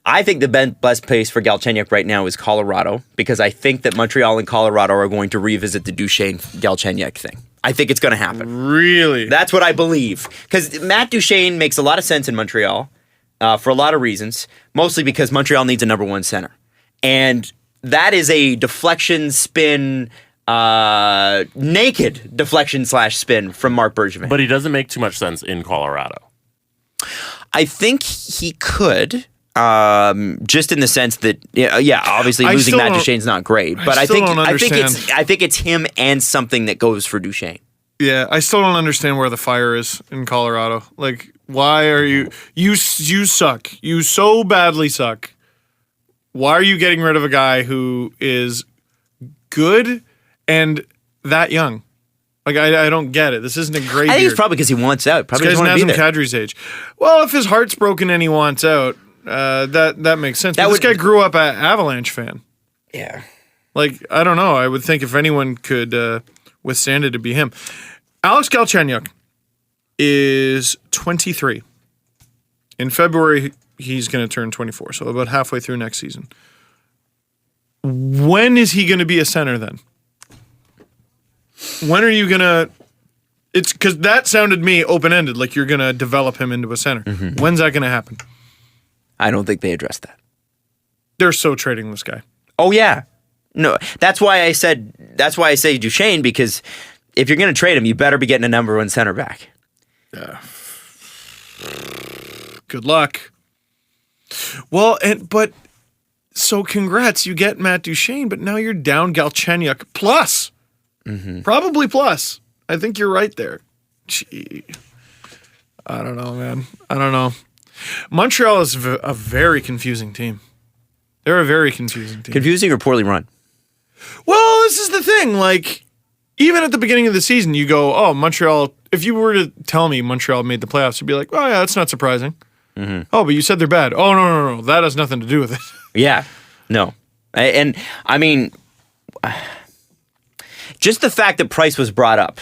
I think the best place for Galchenyuk right now is Colorado, because I think that Montreal and Colorado are going to revisit the Duchesne-Galchenyuk thing. I think it's going to happen. Really? That's what I believe. Because Matt Duchesne makes a lot of sense in Montreal for a lot of reasons, mostly because Montreal needs a number one center. And that is a deflection spin, naked deflection / spin from Marc Bergevin. But he doesn't make too much sense in Colorado. I think he could. Just in the sense that, obviously losing Matt Duchesne's not great, but I think it's him and something that goes for Duchesne. Yeah, I still don't understand where the fire is in Colorado. Like, why are you suck? You so badly suck. Why are you getting rid of a guy who is good and that young? Like, I don't get it. This isn't a great. I think it's probably because he wants out. Probably This doesn't guy's want to be Nazem there. Kadri's age. Well, if his heart's broken and he wants out, that makes sense. But this would- guy grew up an Avalanche fan. Yeah. Like, I don't know. I would think if anyone could withstand it, it'd be him. Alex Galchenyuk is 23. In February, he's going to turn 24, so about halfway through next season. When is he going to be a center then? When are you going to... It's because that sounded to me open-ended, like you're going to develop him into a center. Mm-hmm. When's that going to happen? I don't think they addressed that. They're so trading this guy. Oh yeah, no. That's why I say Duchesne, because if you're going to trade him, you better be getting a number one center back. Good luck. Well, but so congrats, you get Matt Duchesne, but now you're down Galchenyuk plus, probably plus. I think you're right there. Gee, I don't know, man. I don't know. Montreal is a very confusing team. They're a very confusing team. Confusing or poorly run? Well, this is the thing. Like, even at the beginning of the season, you go, "Oh, Montreal." If you were to tell me Montreal made the playoffs, you'd be like, "Oh yeah, that's not surprising." Oh, but you said they're bad. Oh no, that has nothing to do with it. Yeah, no, and I mean, just the fact that Price was brought up,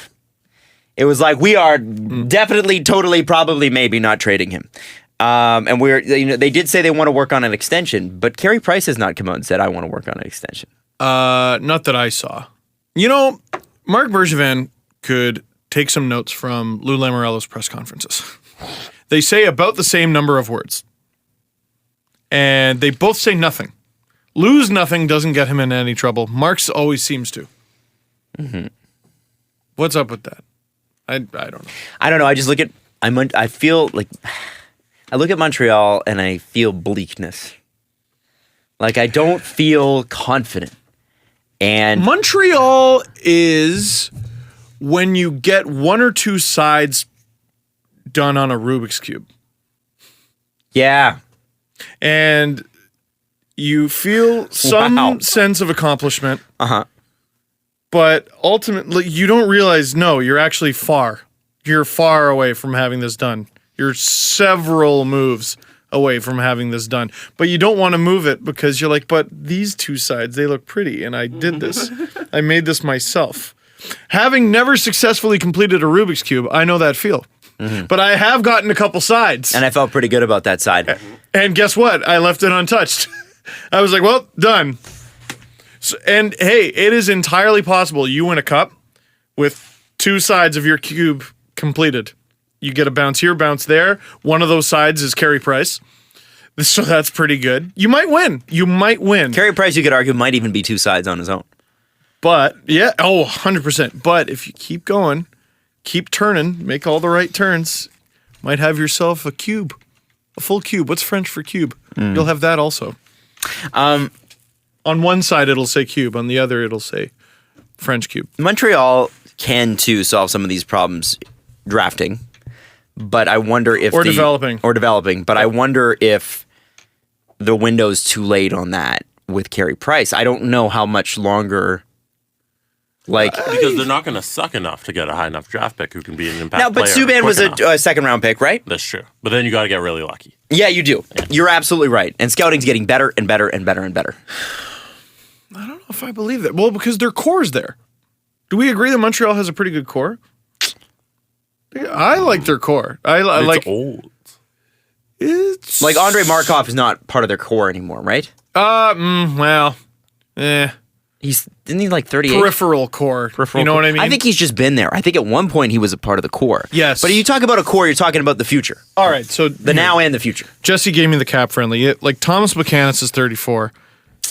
it was like we are definitely, totally, probably, maybe not trading him. And they did say they want to work on an extension, but Carey Price has not come out and said I want to work on an extension. Not that I saw. You know, Mark Bergevin could take some notes from Lou Lamoriello's press conferences. They say about the same number of words. And they both say nothing. Lou's nothing doesn't get him into any trouble. Mark's always seems to. What's up with that? I don't know. I don't know. I just look at I feel like I look at Montreal and I feel bleakness. Like I don't feel confident. And Montreal is when you get one or two sides done on a Rubik's Cube. yeah, And you feel some sense of accomplishment. But ultimately, you don't realize, no, you're actually far. You're far away from having this done. You're several moves away from having this done. But you don't want to move it because you're like, but these two sides, they look pretty. And I did this. I made this myself. Having never successfully completed a Rubik's Cube, I know that feel. But I have gotten a couple sides. and I felt pretty good about that side. And guess what? I left it untouched. I was like, well, done. So, and hey, it is entirely possible you win a cup with two sides of your cube completed. You get a bounce here, bounce there. One of those sides is Carey Price. So that's pretty good. You might win. You might win. Carey Price, you could argue, might even be two sides on his own. But, yeah, 100%. But if you keep going, keep turning, make all the right turns, might have yourself a cube. A full cube. What's French for cube? You'll have that also. On one side, it'll say cube. On the other, it'll say French cube. Montreal can, too, solve some of these problems drafting. But I wonder if developing. But I wonder if the window's too late on that with Carey Price. I don't know how much longer. Because they're not going to suck enough to get a high enough draft pick who can be an impact Now, but player Subban was quick enough. a second round pick, right? That's true. But then you got to get really lucky. Yeah, you do. Yeah. You're absolutely right. And scouting's getting better and better and better and better. I don't know if I believe that. Well, because their core is there. Do we agree that Montreal has a pretty good core? I like their core. I It's like old. it's Like Andrei Markov is not part of their core anymore, right? Isn't he like 38? peripheral core. You know what I mean? I think he's just been there. I think at one point he was a part of the core. Yes. But you talk about a core, you're talking about the future. All right, so The now and the future. Jesse gave me the cap friendly. Like Thomas McCannis is 34.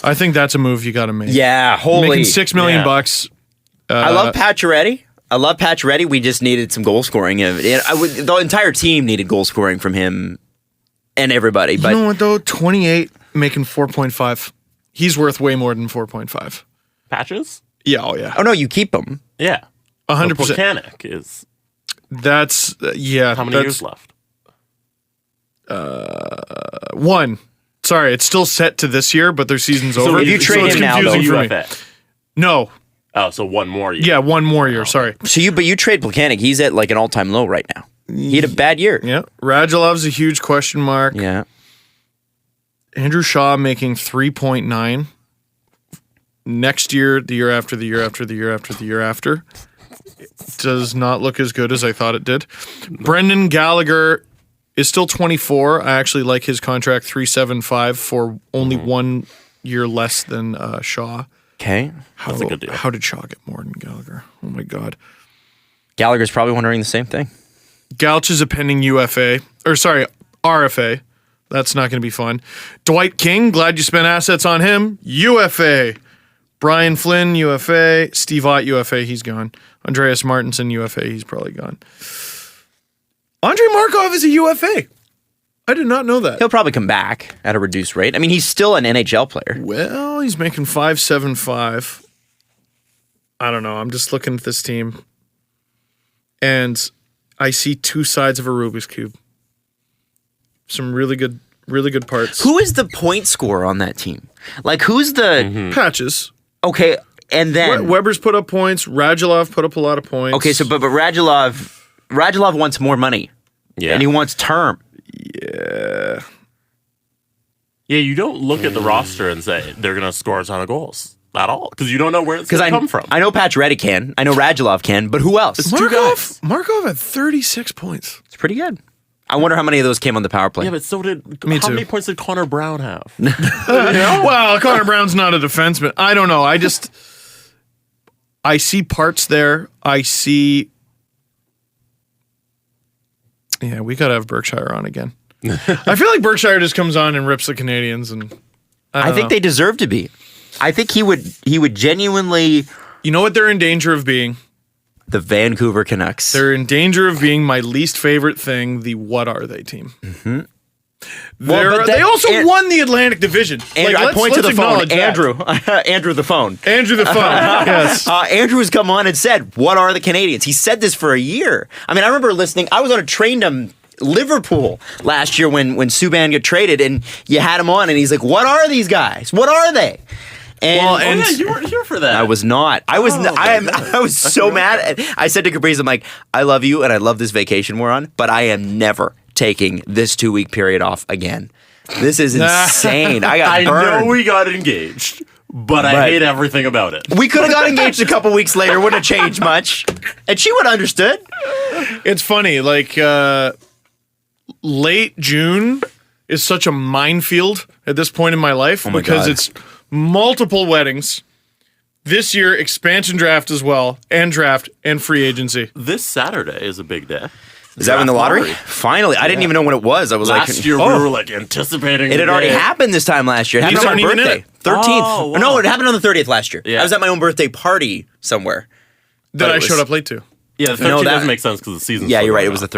I think that's a move you got to make. Yeah, holy. Making $6 million Yeah. bucks. I love Pacioretty. We just needed some goal scoring. The entire team needed goal scoring from him and everybody. But You know what though? 28 making 4.5. He's worth way more than 4.5. Patches? Yeah, oh yeah. oh no, you keep him. Yeah. 100%. Volcanic is That's yeah. how many years left? One. Sorry, it's still set to this year, but their season's over. if you trade it's him now, confusing though, for me. UFA. No. Oh, so one more year. Yeah, one more year. Sorry. So you trade Plekanec. He's at like an all-time low right now. He had a bad year. Yeah. Radulov's a huge question mark. Yeah. Andrew Shaw making 3.9 next year, the year after, the year after, the year after, the year after. It does not look as good as I thought it did. Brendan Gallagher is still 24. I actually like his contract, 3.75 for only 1 year less than Shaw. Okay. That's a good deal. How did Shaw get more than Gallagher? Oh my God. Gallagher's probably wondering the same thing. Gouch is a pending RFA. That's not going to be fun. Dwight King, glad you spent assets on him. UFA. Brian Flynn, UFA. Steve Ott, UFA, he's gone. Andreas Martinson, UFA, he's probably gone. Andrei Markov is a UFA. I did not know that. He'll probably come back at a reduced rate. I mean, he's still an NHL player. Well, he's making 5.75. I don't know. I'm just looking at this team, and I see two sides of a Rubik's Cube. Some really good parts. Who is the point scorer on that team? Like, who's the... Patches? Okay, and then... Weber's put up points. Radulov put up a lot of points. Okay, so but Radulov wants more money. Yeah. And he wants term. Yeah. Yeah, you don't look at the roster and say they're going to score a ton of goals at all because you don't know where it's going to come from. I know Pacioretty can. I know Radulov can, but who else? It's two guys. Markov had 36 points. It's pretty good. I wonder how many of those came on the power play. Yeah, but so did... Me how too. many points did Conor Brown have? Well, Conor Brown's not a defenseman. I don't know. I see parts there. I see... Yeah, we got to have Berkshire on again. I feel like Berkshire just comes on and rips the Canadians, and I think they deserve to be. I think he would genuinely... You know what they're in danger of being? The Vancouver Canucks. They're in danger of being my least favorite thing, the what are they team. Mm-hmm. They also won the Atlantic Division. Andrew, I point to the phone. Andrew the phone. Andrew the phone. Yes. Andrew has come on and said, what are the Canadians? He said this for a year. I mean, I remember listening. I was on a train to Liverpool last year when Subban got traded, and you had him on, and he's like, what are these guys? What are they? And you weren't here for that. I was not. I was so mad. I said to Caprice, I'm like, I love you and I love this vacation we're on, but I am never taking this 2-week period off again. This is insane. I burned. know we got engaged, but I hate everything about it. We could have got engaged a couple weeks later. Wouldn't have changed much. And she would have understood. It's funny, like late June is such a minefield at this point in my life because it's multiple weddings. This year, expansion draft as well, and draft and free agency. This Saturday is a big day. Is that in the lottery? Finally. I didn't even know when it was. I was last year we were like anticipating it had already happened this time last year. It happened on my birthday. 13th. Oh, wow. No, it happened on the 30th last year. Yeah. I was at my own birthday party somewhere. That I showed up late to. Yeah, the 13th doesn't make sense because the season's Yeah, still you're right. going It was on. the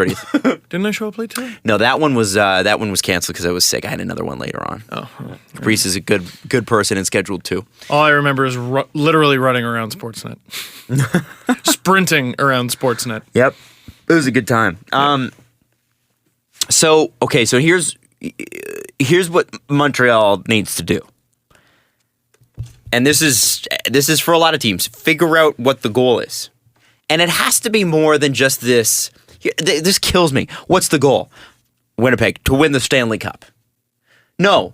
30th. Didn't I show up late today? No, that one was canceled because I was sick. I had another one later on. Caprice is a good person and scheduled too. All I remember is literally running around Sportsnet. Sprinting around Sportsnet. Yep. It was a good time. So here's what Montreal needs to do. And this is for a lot of teams. Figure out what the goal is. And it has to be more than just this. This kills me. What's the goal? Winnipeg, to win the Stanley Cup. No.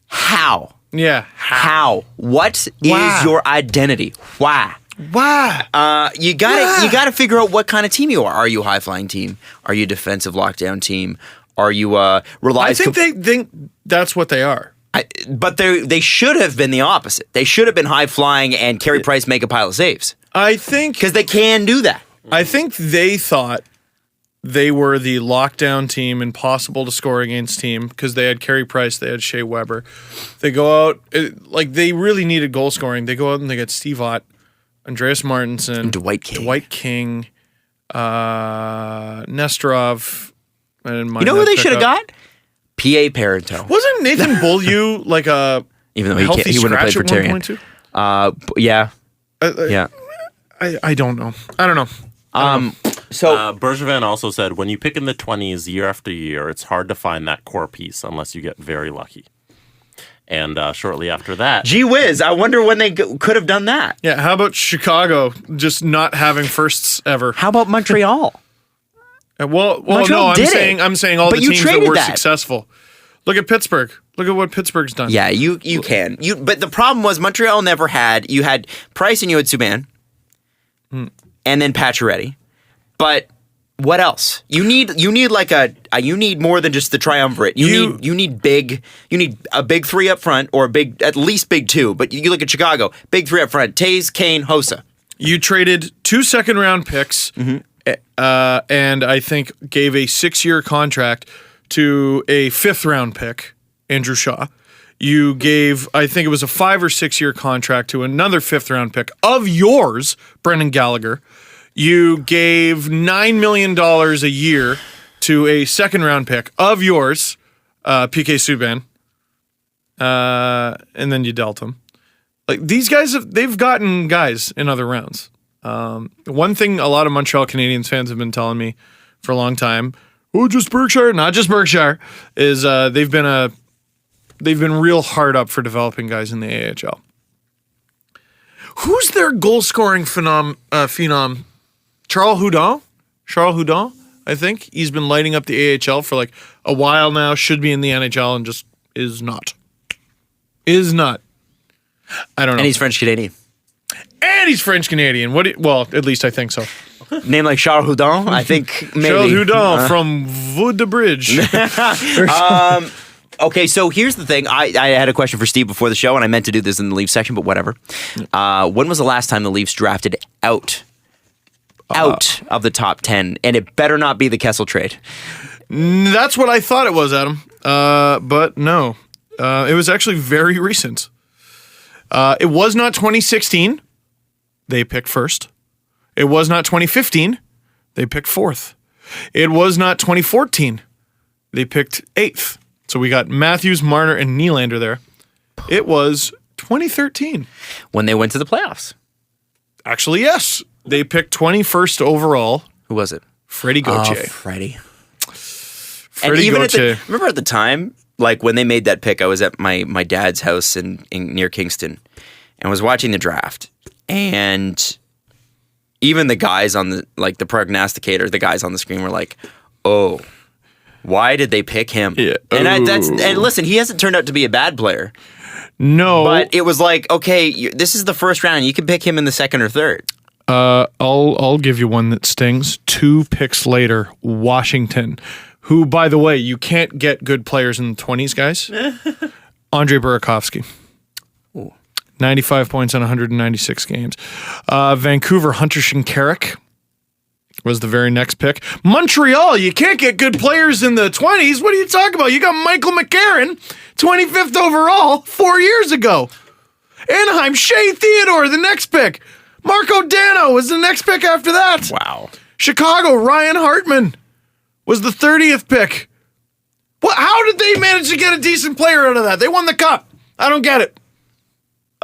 How? Yeah. How? What is your identity? Why? Why? You gotta figure out what kind of team you are. Are you a high-flying team? Are you a defensive lockdown team? Are you I think they think that's what they are. But they should have been the opposite. They should have been high-flying and Carey Price make a pile of saves. I think Because they can do that. I think they thought they were the lockdown team, impossible to score against team because they had Carey Price, they had Shea Weber. They go out they really needed goal scoring. They go out and they get Steve Ott, Andreas Martinson, And Dwight King, Nestorov. You know who they should have got? P.A. Parento. Wasn't Nathan Beaulieu like a Even though healthy he wouldn't have played scratch for at Tyrion. 1.2? Yeah. Yeah. I don't know. I don't know. So Bergevin also said, when you pick in the 20s year after year, it's hard to find that core piece unless you get very lucky. And shortly after that, Gee whiz, I wonder when they could have done that. Yeah, how about Chicago just not having firsts ever? How about Montreal? Well, Montreal no, did it. I'm saying all But the you teams that traded were that. successful. Look at Pittsburgh. Look at what Pittsburgh's done. Yeah, you can. But the problem was Montreal never had. You had Price and you had Subban, and then Pacioretty. But what else? You need like you need more than just the triumvirate. You need a big three up front or at least big two. But you look at Chicago, big three up front: Taves, Kane, Hossa. You traded 2 second-round picks, and I think gave a 6-year contract to a 5th-round pick, Andrew Shaw. You gave, I think it was a 5 or 6 year contract to another 5th-round pick of yours, Brendan Gallagher. You gave $9 million a year to a 2nd-round pick of yours, PK Subban, and then you dealt him. Like these guys, they've gotten guys in other rounds. One thing a lot of Montreal Canadiens fans have been telling me for a long time, just Berkshire, not just Berkshire, is they've been real hard up for developing guys in the AHL. Who's their goal scoring phenom? Charles Hudon, I think. He's been lighting up the AHL for like a while now, should be in the NHL and just is not. I don't know. And he's French Canadian. And he's French Canadian. Well, at least I think so. Name like Charles Hudon, I think maybe. Charles Hudon from Wood de Bridge. Okay, so here's the thing. I had a question for Steve before the show, and I meant to do this in the Leafs section, but whatever. When was the last time the Leafs drafted out of the top 10? And it better not be the Kessel trade. That's what I thought it was, Adam. But no. It was actually very recent. It was not 2016. They picked first. It was not 2015. They picked fourth. It was not 2014. They picked eighth. So we got Matthews, Marner, and Nylander there. It was 2013. When they went to the playoffs. Actually, yes. They picked 21st overall. Who was it? Freddie Gauthier. Oh, Freddie. Freddie Gauthier. Remember at the time, like when they made that pick, I was at my dad's house in near Kingston and was watching the draft. And even the guys on the prognosticator, the guys on the screen were like, oh, why did they pick him? Yeah. And listen, he hasn't turned out to be a bad player. No. But it was like, okay, this is the first round. You can pick him in the second or third. I'll give you one that stings. 2 picks later, Washington, who, by the way, you can't get good players in the 20s, guys. Andre Burakovsky. 95 points on 196 games. Vancouver, Hunter Shinkaruk was the very next pick. Montreal, you can't get good players in the 20s. What are you talking about? You got Michael McCarron, 25th overall, 4 years ago. Anaheim, Shea Theodore, the next pick. Marco Dano was the next pick after that. Wow. Chicago, Ryan Hartman was the 30th pick. Well, how did they manage to get a decent player out of that? They won the cup. I don't get it.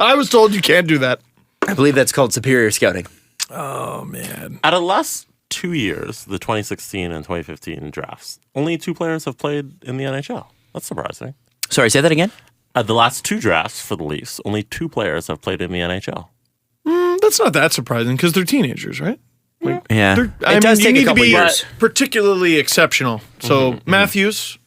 I was told you can't do that. I believe that's called superior scouting. Oh, man. out of the last 2 years, the 2016 and 2015 drafts, only 2 players have played in the NHL. That's surprising. Sorry, say that again? The last 2 drafts for the Leafs, only 2 players have played in the NHL. That's not that surprising because they're teenagers, right? Like, Yeah. it does take a couple you need to be years. particularly exceptional. So Matthews,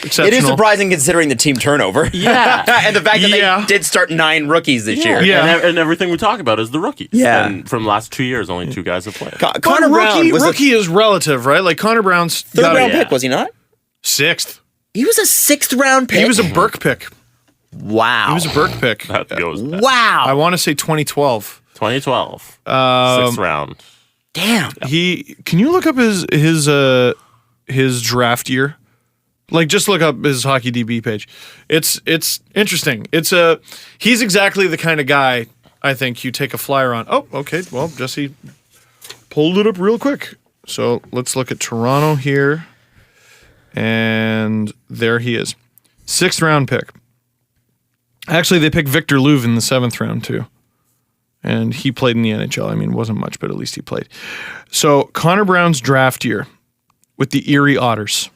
exceptional. It is surprising considering the team turnover. Yeah. And the fact that Yeah. they did start 9 rookies this year. Yeah. And everything we talk about is the rookies. Yeah. And from the last 2 years, only 2 guys have played. But Conor Brown was rookie is relative, right? Like Connor Brown's a 3rd round Yeah. pick, was he not? 6th. He was a 6th round pick. He was a Burke pick. Wow. He was a Burke pick. That goes back. Wow. I want to say 2012. 2012. 6th round. Damn. Can you look up his draft year? Like just look up his hockey DB page. It's interesting. He's exactly the kind of guy I think you take a flyer on. Oh, okay. Well, Jesse pulled it up real quick. So let's look at Toronto here. And there he is. 6th round pick. Actually, they picked Victor Louvre in the 7th round too. And he played in the NHL. I mean, wasn't much, but at least he played. So Connor Brown's draft year with the Erie Otters.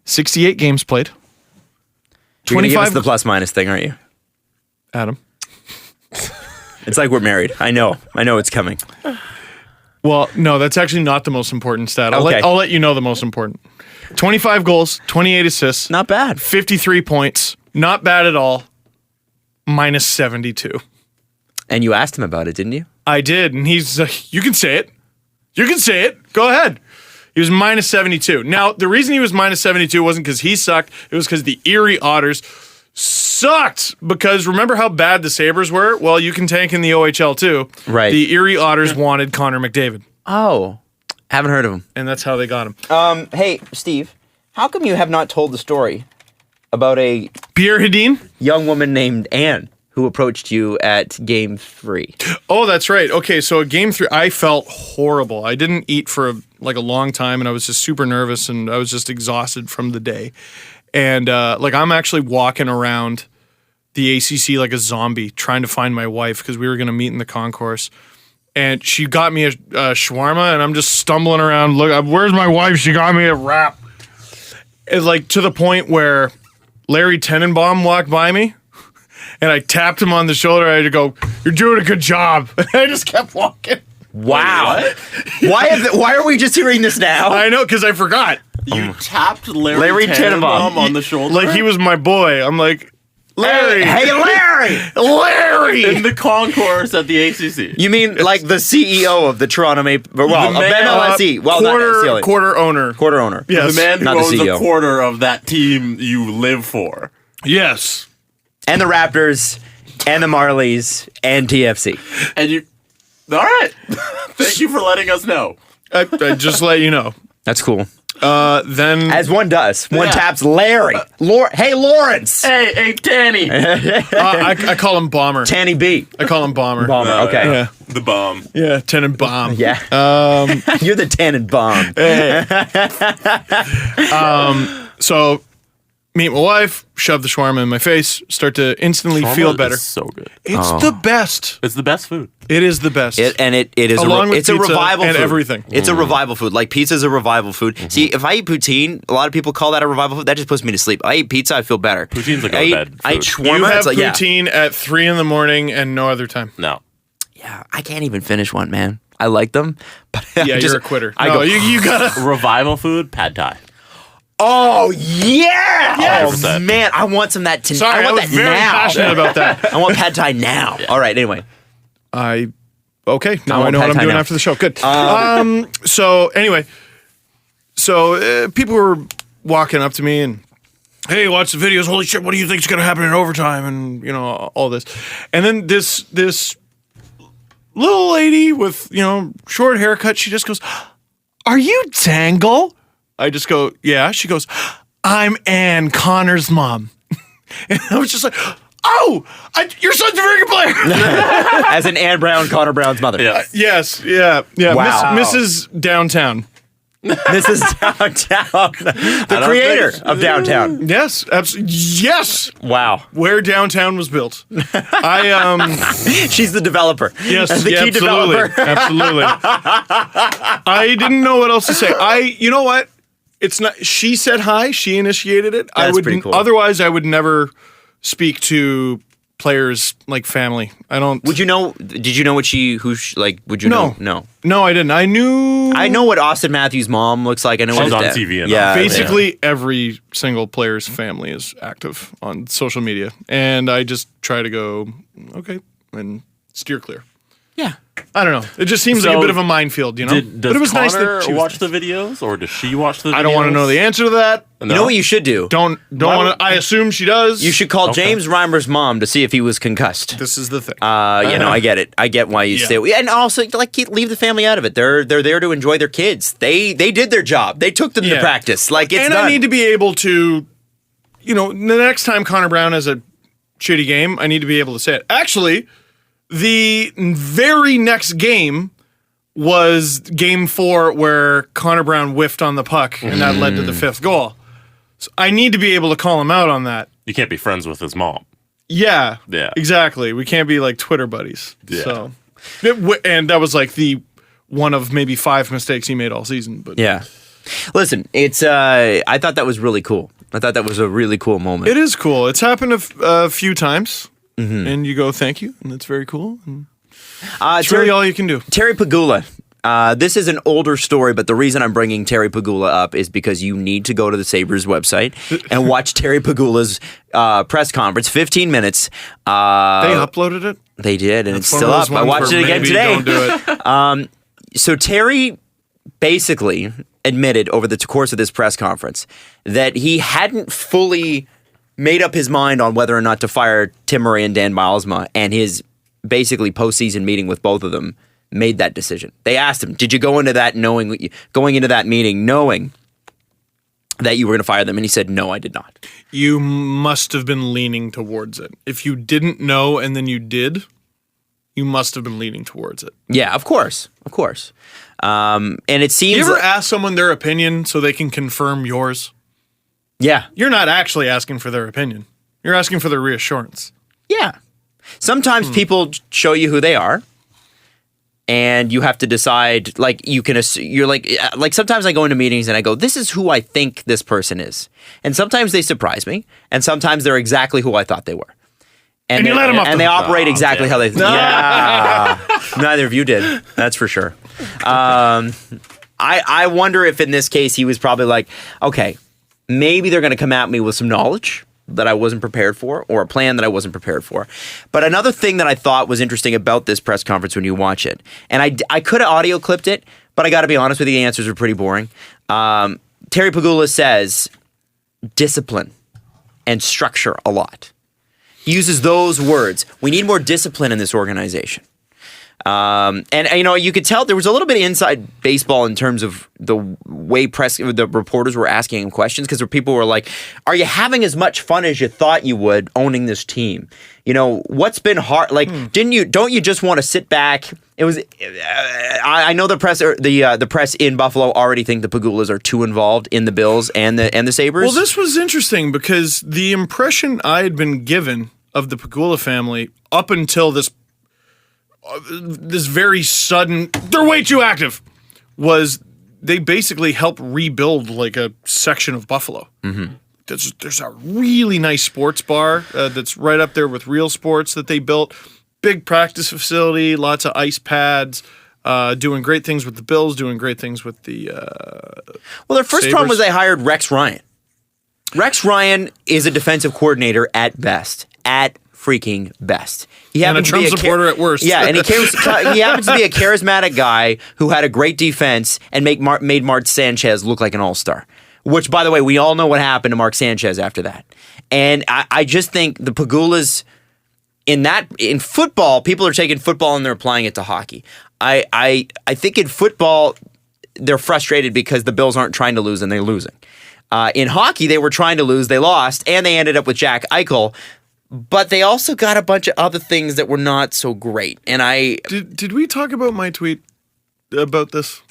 68 games played. You're gonna give us 25 the plus minus thing, aren't you? Adam. It's like we're married. I know it's coming. Well, no, that's actually not the most important stat. Okay. I'll let you know the most important. 25 goals, 28 assists, Not bad. 53 points. Not bad at all. Minus 72. And you asked him about it, didn't you? I did, and he's you can say it. You can say it. Go ahead. He was minus 72. Now, the reason he was minus 72 wasn't because he sucked. It was because the Erie Otters sucked. Because remember how bad the Sabres were? Well, you can tank in the OHL too. Right. The Erie Otters wanted Connor McDavid, Oh, haven't heard of him. and that's how they got him. Hey, Steve, how come you have not told the story about a Pierre Hedin? young woman named Anne who approached you at Game 3? Oh, that's right. Okay, so at Game 3, I felt horrible. I didn't eat for a long time, and I was just super nervous, and I was just exhausted from the day. And I'm actually walking around the ACC like a zombie, trying to find my wife because we were going to meet in the concourse. And she got me a shawarma, and I'm just stumbling around. Look, where's my wife? She got me a wrap. And to the point where Larry Tenenbaum walked by me. And I tapped him on the shoulder. I had to go, "You're doing a good job." I just kept walking. Wow. Why are we just hearing this now? I know, because I forgot. You tapped Larry Tenenbaum on the shoulder? Like he was my boy. I'm like, Larry. Hey, Larry! Larry! in the concourse at the ACC. You mean like the CEO of the Toronto Maple, well, The of man- MLSE. Well, not necessarily. quarter owner. Quarter owner. Yes. The man who Not the owns CEO. a quarter of that team you live for. Yes. And the Raptors, and the Marlies, and TFC. And you... All right. Thank you for letting us know. I just let you know. That's cool. Then As one does. One Yeah. taps Larry. Hey, Lawrence! Hey, Danny. I call him Bomber. Tanny B. I call him Bomber. Bomber. Okay. Yeah. The bomb. Yeah, Tenenbaum. Yeah. You're the Tannin bomb. So, meet my wife, shove the shawarma in my face, start to instantly feel Shawarma better. is so good. It's the best. It's the best food. It is the best. It is Along with it's a pizza revival and food. everything. It's a revival food. Like pizza's a revival food. See, if I eat poutine, a lot of people call that a revival food. That just puts me to sleep. I eat pizza, I feel better. Poutine's like I a eat, bed I eat food. shawarma. You have it's like, yeah. poutine at 3 a.m. and no other time. No. Yeah, I can't even finish one, man. I like them, but Yeah, you're a quitter. I No, go, you gotta. Revival food, pad thai. oh yeah! Yes. Oh man, I want some of that tonight. Sorry, I I want was that very now. passionate about that. I want pad thai now. All right, anyway. Okay, now I want know what pad I'm thai doing now. after the show. Good. So anyway, people were walking up to me and, "Hey, watch the videos. Holy shit, what do you think's going to happen in overtime?" And all this. And then this little lady with short haircut, she just goes, "Are you Dangle?" I just go, "Yeah." She goes, "I'm Ann, Connor's mom." And I was just like, "Oh, your son's a very good player." As in Anne Brown, Conor Brown's mother. Yeah. Yes, yeah. Wow. Mrs. Downtown. This is Downtown, the creator of Downtown. Yes, absolutely. Yes, Wow. where Downtown was built. She's the developer. Yes, the key absolutely, developer. absolutely. I didn't know what else to say. You know what? It's not. She said hi. She initiated it. I That's would. pretty cool. Otherwise, I would never speak to players like family. I don't. Would you know? Did you know what would you No. know? No. No, I didn't. I knew. I know what Austin Matthews' mom looks like. I know She's what his on dad- TV enough. Yeah, Basically, every single player's family is active on social media, and I just try to go okay and steer clear. yeah. I don't know. It just seems like a So, bit of a minefield, you know. Does but it was Connor nice that she was watch the videos, or does she watch the videos? I don't want to know the answer to that. You know what you should do? Don't Why want would- to. I assume she does. You should call Okay. James Reimer's mom to see if he was concussed. This is the thing. I get it. I get why you Yeah. stay. And also, leave the family out of it. They're there to enjoy their kids. They did their job. They took them to Yeah. practice. Like it's and done. I need to be able to, the next time Connor Brown has a shitty game, I need to be able to say it. Actually, the very next game was game 4 where Connor Brown whiffed on the puck and that led to the 5th goal. So I need to be able to call him out on that. You can't be friends with his mom. Yeah. Yeah. Exactly. We can't be like Twitter buddies. Yeah. So, and that was like the one of maybe 5 mistakes he made all season. But Yeah. Listen, it's I thought that was really cool. I thought that was a really cool moment. It is cool. It's happened a few times, and you go, thank you, and it's very cool. And it's really all you can do. Terry Pegula. This is an older story, but the reason I'm bringing Terry Pegula up is because you need to go to the Sabres website and watch Terry Pegula's press conference, 15 minutes. They uploaded it? They did, and That's it's still up. I watched it again today. Don't do it. So Terry basically admitted over the course of this press conference that he hadn't fully made up his mind on whether or not to fire Tim Murray and Dan Bylsma, and his basically postseason meeting with both of them made that decision. They asked him, did you go into that going into that meeting knowing that you were going to fire them? And he said, no, I did not. You must have been leaning towards it. If you didn't know and then you did, you must have been leaning towards it. Yeah, of course. And it seems... You ever ask someone their opinion so they can confirm yours? Yeah. You're not actually asking for their opinion. You're asking for their reassurance. Yeah. Sometimes people show you who they are, and you have to decide, like, you're like sometimes I go into meetings and I go, this is who I think this person is. And sometimes they surprise me, and sometimes they're exactly who I thought they were. And you let them off and the they hook. operate exactly how they think. Yeah. Neither of you did. That's for sure. I wonder if in this case he was probably like, okay, maybe they're going to come at me with some knowledge that I wasn't prepared for, or a plan that I wasn't prepared for. But another thing that I thought was interesting about this press conference when you watch it, and I could have audio clipped it, but I got to be honest with you, the answers are pretty boring. Terry Pegula says discipline and structure a lot. He uses those words. We need more discipline in this organization. And you know, you could tell there was a little bit of inside baseball in terms of the way the reporters were asking him questions, because people were like, "Are you having as much fun as you thought you would owning this team? You know, what's been hard? Like, don't you just want to sit back?" It was. I know the press in Buffalo already think the Pegulas are too involved in the Bills and the Sabres. Well, this was interesting because the impression I had been given of the Pegula family up until this very sudden, they're way too active, was they basically help rebuild like a section of Buffalo. Mm-hmm. There's a really nice sports bar that's right up there with Real Sports that they built. Big practice facility, lots of ice pads, doing great things with the Bills, doing great things with the Well, their first Sabres. problem was they hired Rex Ryan. Rex Ryan is a defensive coordinator at best. At freaking best. He and a happens to Trump be supporter at worst. Yeah, and he happens to be a charismatic guy who had a great defense and made Mark Sanchez look like an all-star. Which, by the way, we all know what happened to Mark Sanchez after that. And I just think the Pegulas, in football, people are taking football and they're applying it to hockey. I think in football, they're frustrated because the Bills aren't trying to lose and they're losing. In hockey, they were trying to lose, they lost, and they ended up with Jack Eichel. But they also got a bunch of other things that were not so great. And Did we talk about my tweet about this?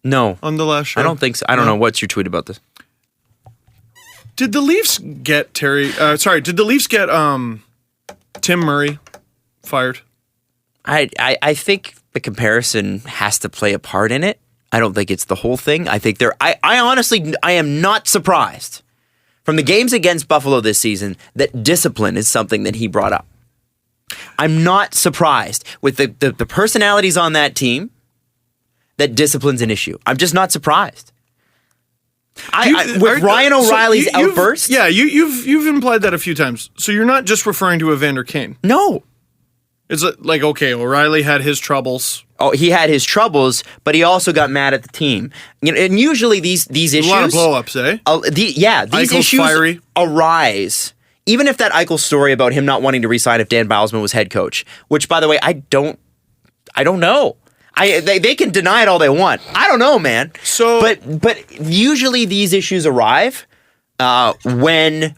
No. On the last show? I don't think so. I don't know. What's your tweet about this? Did the Leafs get Did the Leafs get Tim Murray fired? I think the comparison has to play a part in it. I don't think it's the whole thing. I think I honestly am not surprised from the games against Buffalo this season that discipline is something that he brought up. I'm not surprised with the personalities on that team that discipline's an issue. I'm just not surprised. With Ryan O'Reilly's outburst? Yeah, you've implied that a few times. So you're not just referring to Evander Kane. No. It's like, okay, O'Reilly had his troubles. Oh, he had his troubles, but he also got mad at the team. You know, and usually these issues, a lot of blow-ups, eh? These Eichel's issues fiery. arise. Even if that Eichel story about him not wanting to resign if Dan Bylsma was head coach, which, by the way, I don't know. They can deny it all they want. I don't know, man. So, but usually these issues arise when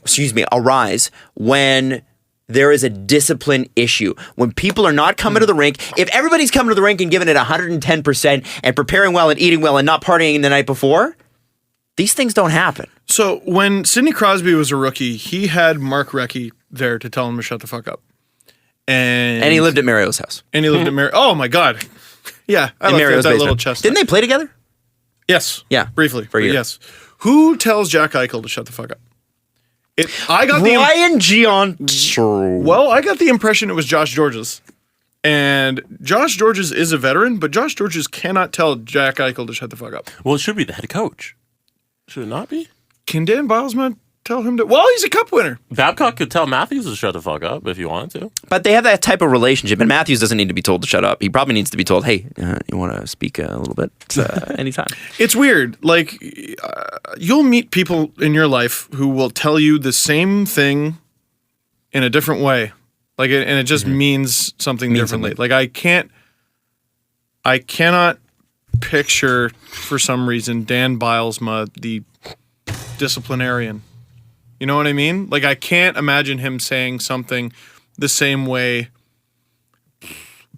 there is a discipline issue. When people are not coming to the rink, if everybody's coming to the rink and giving it 110% and preparing well and eating well and not partying the night before, these things don't happen. So when Sidney Crosby was a rookie, he had Mark Recchi there to tell him to shut the fuck up. And he lived at Mario's house. Oh my God. Yeah. I left Mario's that basement. little chest. Didn't they play together? Yes. Yeah. Briefly. For a year. Yes. Who tells Jack Eichel to shut the fuck up? I got Ryan Gion. Well, I got the impression it was Josh Georges. And Josh Georges is a veteran, but Josh Georges cannot tell Jack Eichel to shut the fuck up. Well, it should be the head coach. Should it not be? Can Dan Bilesma tell him to? Well, he's a cup winner. Babcock could tell Matthews to shut the fuck up if he wanted to. But they have that type of relationship, and Matthews doesn't need to be told to shut up. He probably needs to be told, hey, you want to speak a little bit anytime. It's weird. Like, you'll meet people in your life who will tell you the same thing in a different way. Like, and it just means something differently. Like, I cannot picture, for some reason, Dan Bilesma, the disciplinarian. You know what I mean? Like, I can't imagine him saying something the same way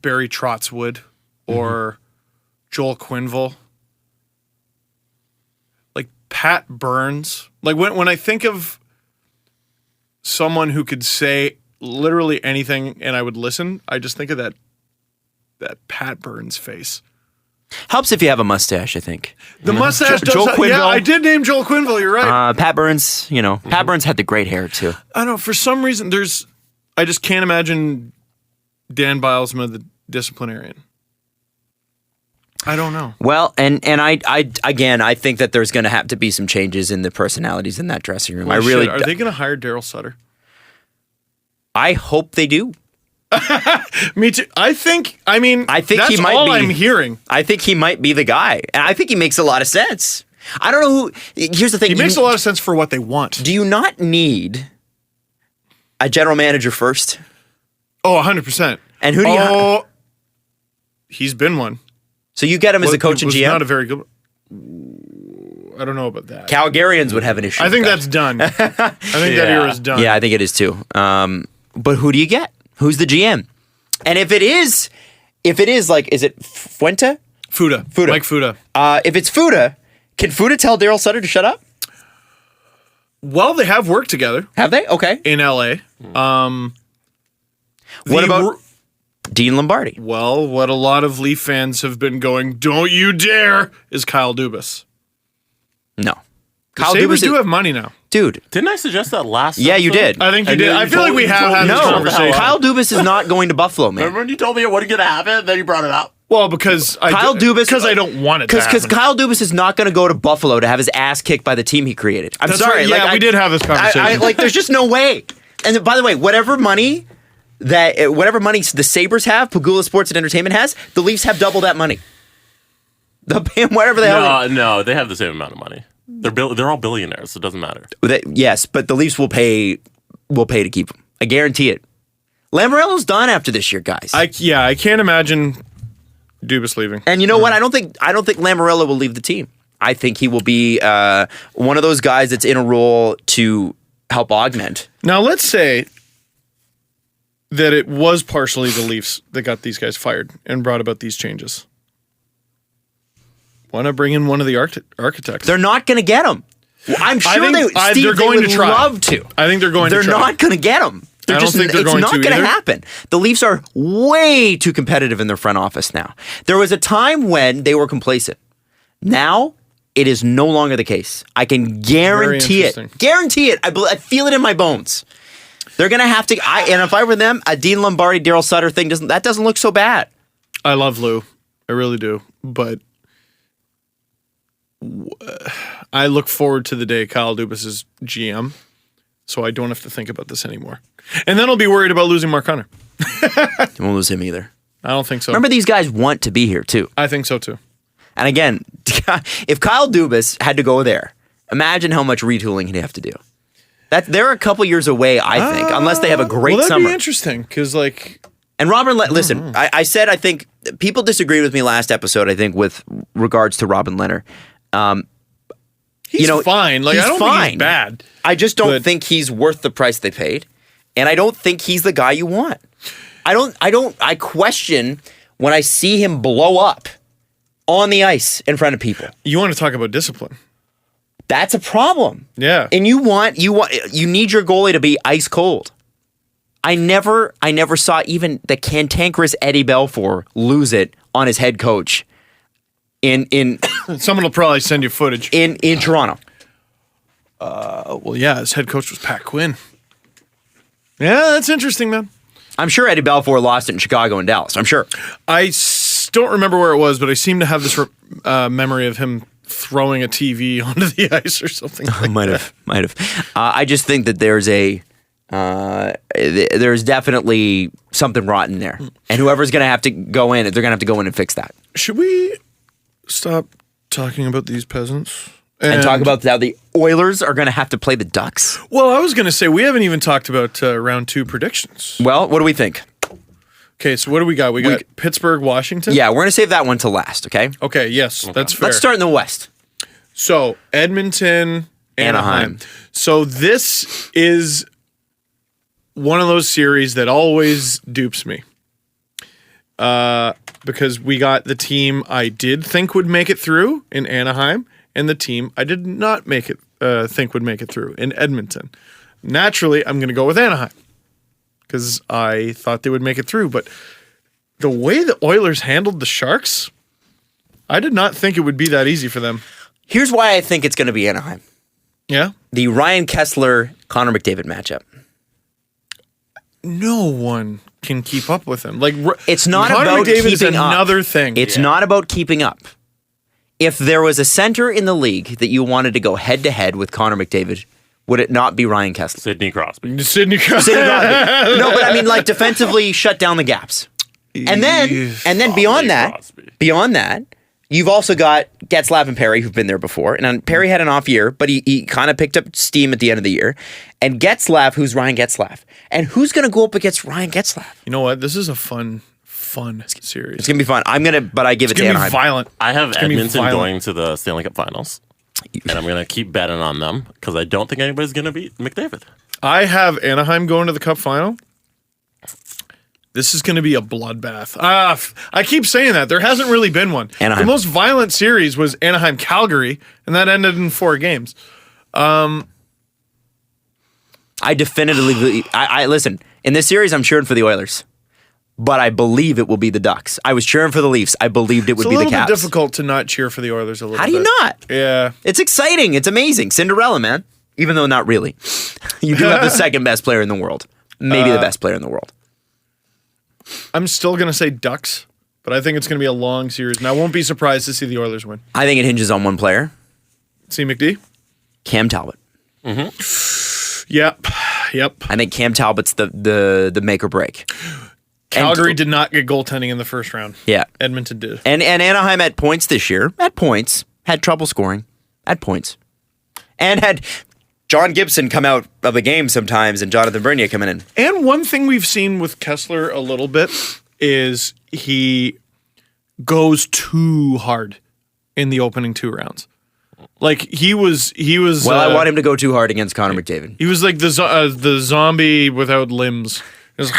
Barry Trotz would or Joel Quenneville. Like, Pat Burns. Like, when I think of someone who could say literally anything and I would listen, I just think of that Pat Burns face. Helps if you have a mustache, I think. The mustache does. Joel Quenneville. Yeah, I did name Joel Quenneville. You're right. Pat Burns, Pat Burns had the great hair too. I don't know. For some reason, I just can't imagine Dan Bilesma, the disciplinarian. I don't know. Well, and I think that there's going to have to be some changes in the personalities in that dressing room. Are they going to hire Daryl Sutter? I hope they do. Me too. I think that's he might all be. I'm hearing. I think he might be the guy, and I think he makes a lot of sense. I don't know who. Here's the thing: He makes a lot of sense for what they want. Do you not need a general manager first? Oh, 100%. And who do you? He's been one. So you get him as a coach and GM. Not a very good. I don't know about that. Calgarians would have an issue. I think with that's done. I think that era is done. Yeah, I think it is too. But who do you get? Who's the GM? And if it is like, is it Fuente? Fuda. Mike Fuda. If it's Fuda, can Fuda tell Daryl Sutter to shut up? Well, they have worked together. Have they? Okay. In LA. What about Dean Lombardi? Well, what a lot of Leaf fans have been going, don't you dare, is Kyle Dubas. No. The Sabres do have money now. Dude. Didn't I suggest that last Yeah, you episode? did. I think you did. I feel like we have had this conversation. Kyle Dubas is not going to Buffalo, man. Remember when you told me it wasn't going to happen? Then you brought it up. Well, because I don't want it to happen. Because Kyle Dubas is not going to go to Buffalo to have his ass kicked by the team he created. I'm That's sorry. right. Yeah, we did have this conversation. There's just no way. And by the way, whatever money the Sabres have, Pagula Sports and Entertainment has, the Leafs have double that money. They'll pay him whatever the hell. No, they have the same amount of money. They're all billionaires, so it doesn't matter. Yes, but the Leafs will pay to keep him. I guarantee it. Lamoriello's done after this year, guys. I can't imagine Dubas leaving. And you know what? I don't think Lamoriello will leave the team. I think he will be one of those guys that's in a role to help augment. Now, let's say that it was partially the Leafs that got these guys fired and brought about these changes. Want to bring in one of the architects? They're not going to get him. I'm sure they're going to try. Love to. I think they're going to try. They're not going to get him. It's not going to happen. The Leafs are way too competitive in their front office now. There was a time when they were complacent. Now, it is no longer the case. I can guarantee it. Guarantee it. I feel it in my bones. They're going to have to. And if I were them, a Dean Lombardi, Daryl Sutter thing doesn't look so bad. I love Lou. I really do. But I look forward to the day Kyle Dubas is GM, so I don't have to think about this anymore. And then I'll be worried about losing Mark Hunter. You won't lose him either. I don't think so. Remember, these guys want to be here too. I think so too. And again, if Kyle Dubas had to go there, imagine how much retooling he'd have to do. They're a couple years away, I think, unless they have a great that'd summer. Be interesting because And Robin, listen, I said I think people disagreed with me last episode. I think with regards to Robin Leonard. He's fine. I don't think he's bad. I just don't think he's worth the price they paid, and I don't think he's the guy you want. I question when I see him blow up on the ice in front of people. You want to talk about discipline? That's a problem. Yeah. And you need your goalie to be ice cold. I never saw even the cantankerous Eddie Belfour lose it on his head coach in someone will probably send you footage in Toronto. Well, yeah, his head coach was Pat Quinn. Yeah, that's interesting, man. I'm sure Eddie Balfour lost it in Chicago and Dallas. I'm sure. I don't remember where it was, but I seem to have this memory of him throwing a TV onto the ice or something. Like might have. I just think that there's definitely something rotten there, and whoever's going to have to go in, they're going to have to go in and fix that. Should we stop talking about these peasants and talk about how the Oilers are going to have to play the Ducks? Well, I was going to say we haven't even talked about round 2 predictions. Well, what do we think? Okay, so what do we got? We got Pittsburgh, Washington. Yeah, we're going to save that one to last. Okay. Okay. Yes, that's fair. Let's start in the West. So Edmonton, Anaheim. So this is one of those series that always dupes me. Because we got the team I did think would make it through in Anaheim, and the team I did not think would make it through in Edmonton. Naturally, I'm going to go with Anaheim because I thought they would make it through. But the way the Oilers handled the Sharks, I did not think it would be that easy for them. Here's why I think it's going to be Anaheim. Yeah? The Ryan Kessler, Connor McDavid matchup. No one can keep up with him. Like it's not Connor about McDavid is keeping up. Another thing. It's not about keeping up. If there was a center in the league that you wanted to go head to head with Connor McDavid, would it not be Ryan Kessler? Sidney Crosby. Sidney Crosby. No, but I mean, like defensively, shut down the gaps, and then beyond that, you've also got Getzlaf and Perry who've been there before, and Perry had an off year, but he kind of picked up steam at the end of the year, and Getzlaf, who's Ryan Getzlaf, and who's going to go up against Ryan Getzlaf? You know what? This is a fun series. It's gonna be fun. But I give it to Anaheim. It's gonna be violent. I have Edmonton going to the Stanley Cup Finals, and I'm gonna keep betting on them because I don't think anybody's gonna beat McDavid. I have Anaheim going to the Cup Final. This is going to be a bloodbath. I keep saying that. There hasn't really been one. Anaheim. The most violent series was Anaheim-Calgary, and that ended in 4 games. I definitively... I listen, in this series, I'm cheering for the Oilers. But I believe it will be the Ducks. I was cheering for the Leafs. I believed it would be the Caps. It's a little bit difficult to not cheer for the Oilers a little bit. How do you not? Yeah. It's exciting. It's amazing. Cinderella, man. Even though not really. You do have the second best player in the world. Maybe the best player in the world. I'm still going to say Ducks, but I think it's going to be a long series. And I won't be surprised to see the Oilers win. I think it hinges on one player. C. McD? Cam Talbot. Mm-hmm. Yep. I think Cam Talbot's the make or break. Calgary did not get goaltending in the first round. Yeah. Edmonton did. And Anaheim at points this year, had trouble scoring at points. And had John Gibson come out of the game sometimes and Jonathan Bernier coming in. And one thing we've seen with Kessler a little bit is he goes too hard in the opening 2 rounds. Like he was. Well, I want him to go too hard against Connor McDavid. He was like the zombie without limbs. Just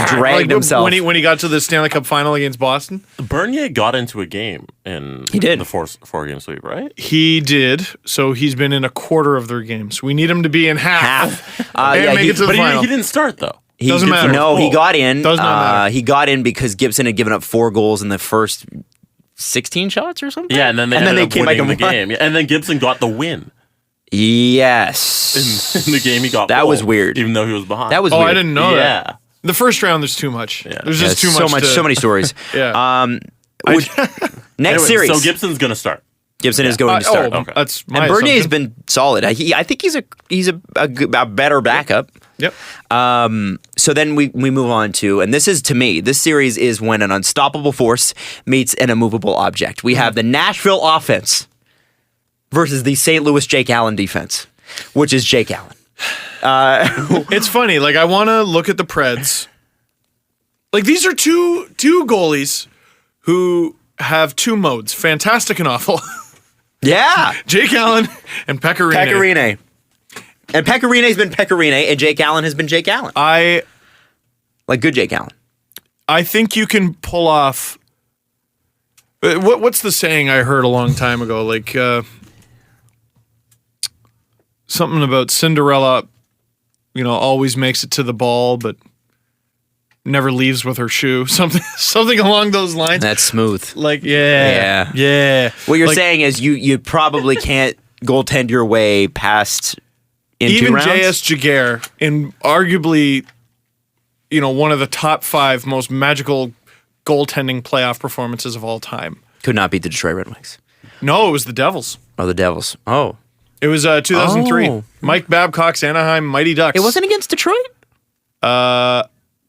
dragged himself. When he got to the Stanley Cup final against Boston. Bernier got into a game in the four-game sweep, right? He did. So he's been in a quarter of their games. We need him to be in half. Make it to the final. He didn't start, though. Doesn't matter. No, he got in. Does not matter. He got in because Gibson had given up 4 goals in the first 16 shots or something? Yeah, and then they came winning the game. Yeah, and then Gibson got the win. Yes. In the game he got that was weird. Even though he was behind. That was weird. I didn't know that. Yeah. The first round, there's too much. Yeah. There's just too much. So many stories. Yeah. Next series. So Gibson's going to start. Gibson is going to start. Okay. That's my and Bernier's assumption. been solid. I think he's a better backup. Yep. So then we move on to, and this is, to me, this series is when an unstoppable force meets an immovable object. We have the Nashville offense versus the St. Louis Jake Allen defense, which is Jake Allen. It's funny. Like, I want to look at the Preds. Like, these are two goalies who have 2 modes, fantastic and awful. Yeah. Jake Allen and Pekka Rinne. And Pekka Rinne's been Pekka Rinne, and Jake Allen has been Jake Allen. Like good Jake Allen. I think you can pull off... What's the saying I heard a long time ago? Like, something about Cinderella, always makes it to the ball, but never leaves with her shoe. Something along those lines. That's smooth. Like, yeah. What you're saying is you probably can't goaltend your way past in Even 2 rounds. J.S. Jaguar, in arguably, one of the top 5 most magical goaltending playoff performances of all time. Could not beat the Detroit Red Wings. No, it was the Devils. Oh, the Devils. Oh. It was 2003. Oh. Mike Babcock's Anaheim Mighty Ducks. It wasn't against Detroit? No,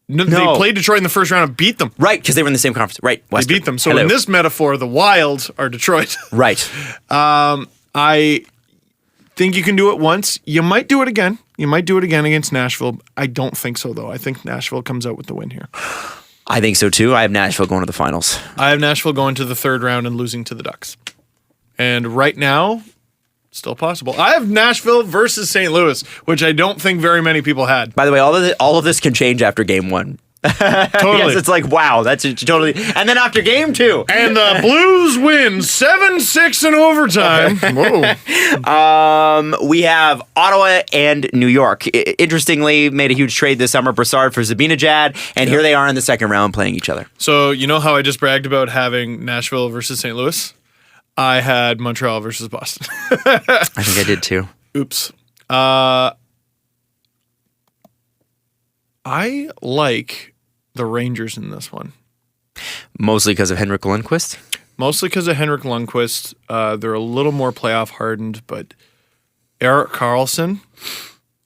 they played Detroit in the first round and beat them. Right, because they were in the same conference. Right, Western. They beat them. So Hello. in this metaphor, the Wild are Detroit. Right. I think you can do it once. You might do it again. You might do it again against Nashville. I don't think so, though. I think Nashville comes out with the win here. I think so, too. I have Nashville going to the finals. I have Nashville going to the 3rd round and losing to the Ducks. And right now, still possible. I have Nashville versus St. Louis, which I don't think very many people had. By the way, all of this can change after game 1. Totally. Yes, it's like, wow, that's totally... And then after game 2... And the Blues win 7-6 in overtime. Whoa. We have Ottawa and New York. Interestingly, made a huge trade this summer, Brassard for Zabinajad, and here they are in the 2nd round playing each other. So you know how I just bragged about having Nashville versus St. Louis? I had Montreal versus Boston. I think I did, too. Oops. I like the Rangers in this one. Mostly because of Henrik Lundqvist? Mostly because of Henrik Lundqvist. They're a little more playoff hardened, but Erik Karlsson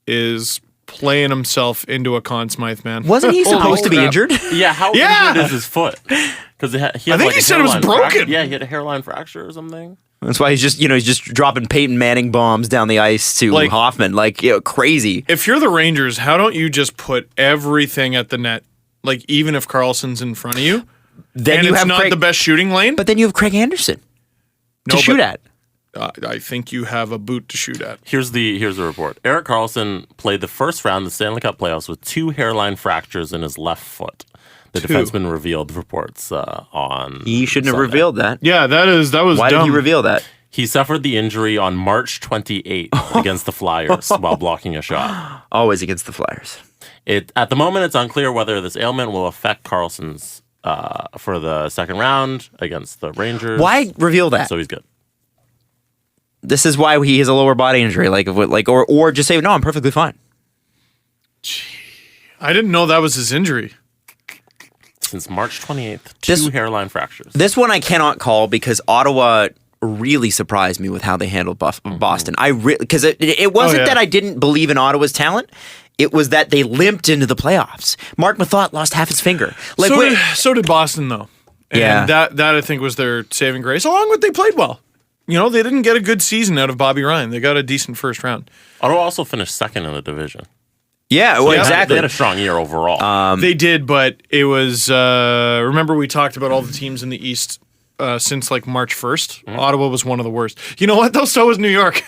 is playing himself into a Conn Smythe, man. Wasn't he supposed to be injured? Yeah, how injured is his foot? Because he had I think like he a said it was hairline broken. fracture. Yeah, he had a hairline fracture or something. That's why he's just dropping Peyton Manning bombs down the ice to Like- Hoffman, crazy. If you're the Rangers, how don't you just put everything at the net? Like, even if Karlsson's in front of you, Then and you it's have not Craig, the best shooting lane, but then you have Craig Anderson to No, shoot but- at. I think you have a boot to shoot at. Here's the report. Erik Karlsson played the first round of the Stanley Cup playoffs with 2 hairline fractures in his left foot. The 2. defenseman revealed reports on. He shouldn't have Sunday. revealed that. Yeah, that was Why dumb. did he reveal that? He suffered the injury on March 28th against the Flyers while blocking a shot. Always against the Flyers. At the moment, it's unclear whether this ailment will affect Karlsson's for the 2nd round against the Rangers. Why reveal that? So he's good. This is why he has a lower body injury, or just say no, I'm perfectly fine. I didn't know that was his injury. Since March 28th, 2 hairline fractures. This one I cannot call because Ottawa really surprised me with how they handled Boston. Because it wasn't that I didn't believe in Ottawa's talent. It was that they limped into the playoffs. Mark Mathot lost half his finger. So did Boston, though. And Yeah. that I think was their saving grace, along with they played well. They didn't get a good season out of Bobby Ryan. They got a decent first round. Ottawa also finished 2nd in the division. Yeah, well, exactly. They had a strong year overall. They did, but it was, remember we talked about all the teams in the East since like March 1st? Ottawa was one of the worst. You know what, though? So was New York.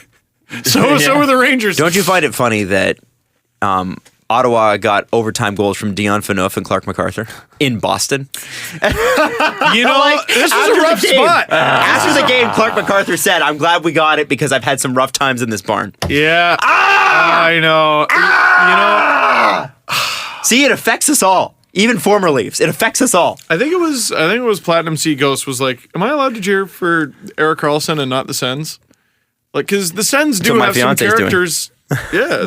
So were the Rangers. Don't you find it funny that Ottawa got overtime goals from Dion Phaneuf and Clark MacArthur in Boston? This was a rough spot. After the game, Clark MacArthur said, I'm glad we got it because I've had some rough times in this barn. Yeah. I know. See, it affects us all. Even former Leafs. It affects us all. I think it was Platinum Sea Ghost was like, am I allowed to cheer for Erik Karlsson and not the Sens? Like, because the Sens do what my have some fiance's doing. characters. Yeah,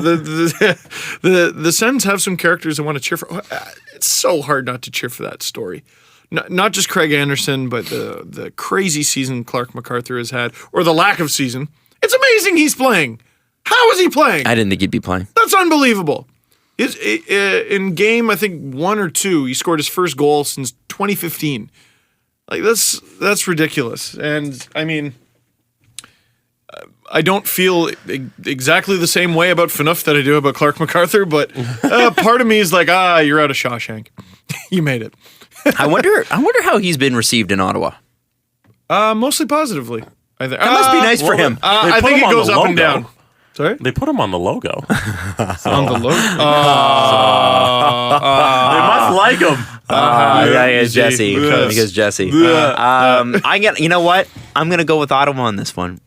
the Sens have some characters I want to cheer for. It's so hard not to cheer for that story. Not just Craig Anderson, but the crazy season Clark MacArthur has had, or the lack of season. It's amazing he's playing. How is he playing? I didn't think he'd be playing. That's unbelievable. In game, I think 1 or 2, he scored his first goal since 2015. Like that's ridiculous. And I mean, I don't feel exactly the same way about Phaneuf that I do about Clark MacArthur, but part of me is like, you're out of Shawshank. You made it. I wonder how he's been received in Ottawa. Mostly positively. I think That must be nice for him. I put think him it on goes the up and logo. down. Sorry? They put him on the logo. On the logo? They must like him. Because Jesse. Because Jesse. You know what? I'm gonna go with Ottawa on this one.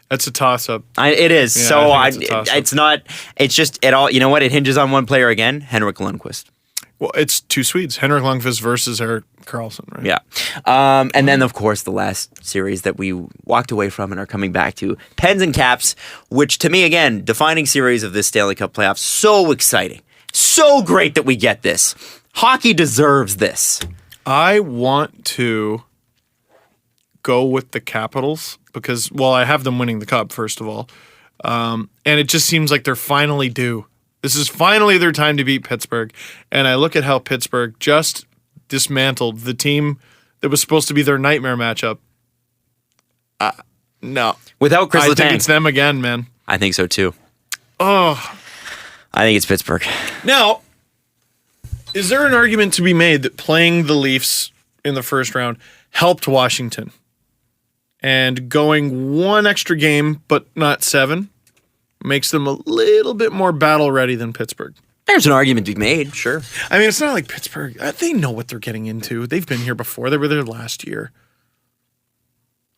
That's a toss-up. It is. Yeah, So I think it's a toss-up. it's not. It's just it all. You know what? It hinges on one player again. Henrik Lundqvist. Well, it's two Swedes, Henrik Lundqvist versus Erik Karlsson, right? Yeah. And then, of course, the last series that we walked away from and are coming back to, Pens and Caps, which to me, again, defining series of this Stanley Cup playoffs. So exciting. So great that we get this. Hockey deserves this. I want to go with the Capitals because, well, I have them winning the Cup, first of all. And it just seems like they're finally due. This is finally their time to beat Pittsburgh. And I look at how Pittsburgh just dismantled the team that was supposed to be their nightmare matchup. No. Without Chris I Letang. think it's them again, man. I think so, too. Oh. I think it's Pittsburgh. Now, is there an argument to be made that playing the Leafs in the first round helped Washington? And going one extra game, but not 7, makes them a little bit more battle ready than Pittsburgh. There's an argument to be made, sure. I mean, it's not like Pittsburgh. They know what they're getting into. They've been here before. They were there last year.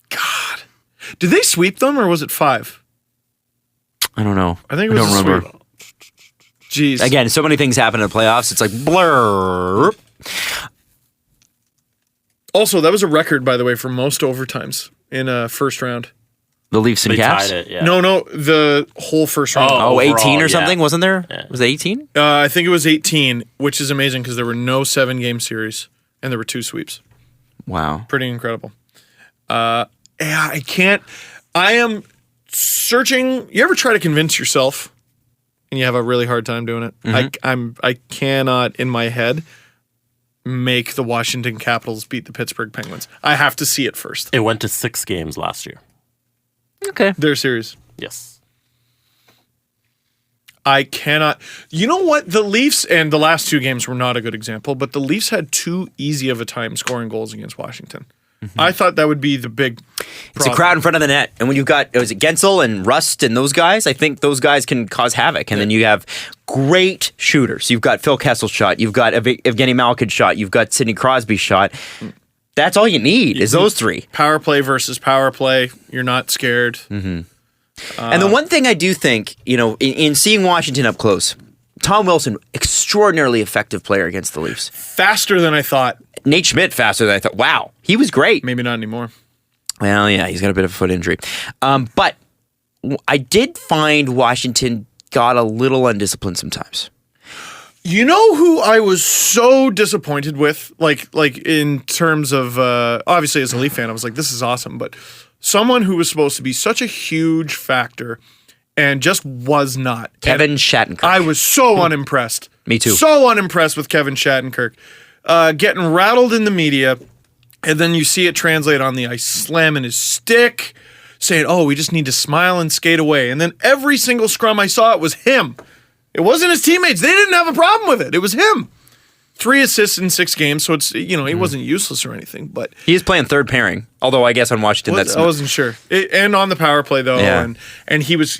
God. Did they sweep them or was it 5? I don't know. I think it was don't a remember. sweep. Jeez. Again, so many things happen in the playoffs. It's like blur. Also, that was a record, by the way, for most overtimes in a first round. The Leafs and They Caps? tied it, yeah. No, the whole first round. Oh, 18 Overall, or yeah. something, wasn't there? Yeah. Was it 18? I think it was 18, which is amazing because there were no 7-game series and there were 2 sweeps. Wow. Pretty incredible. Yeah, I am searching. You ever try to convince yourself and you have a really hard time doing it? I cannot, in my head, make the Washington Capitals beat the Pittsburgh Penguins. I have to see it first. It went to 6 games last year. Okay. Their series. Yes. I cannot. You know what? The Leafs, and the last 2 games were not a good example, but the Leafs had too easy of a time scoring goals against Washington. I thought that would be the big problem. It's a crowd in front of the net. And when you've got, was it Gensel and Rust and those guys? I think those guys can cause havoc. And then you have great shooters. You've got Phil Kessel's shot. You've got Evgeny Malkin's shot. You've got Sidney Crosby's shot. That's all you need is those 3. Power play versus power play. You're not scared. And the one thing I do think, in seeing Washington up close, Tom Wilson, extraordinarily effective player against the Leafs. Faster than I thought. Nate Schmidt, faster than I thought. Wow, he was great. Maybe not anymore. Well, yeah, he's got a bit of a foot injury. But I did find Washington got a little undisciplined sometimes. You know who I was so disappointed with? Like in terms of, obviously as a Leaf fan, I was like, this is awesome. But someone who was supposed to be such a huge factor and just was not. Kevin Shattenkirk. I was so unimpressed. Me too. So unimpressed with Kevin Shattenkirk. Getting rattled in the media, and then you see it translate on the ice, slamming his stick, saying, oh, we just need to smile and skate away. And then every single scrum I saw, it was him. It wasn't his teammates. They didn't have a problem with it. It was him. 3 assists in 6 games, so it's he wasn't useless or anything. But he is playing third pairing, although I guess on Washington I wasn't sure. And on the power play though, Yeah. and he was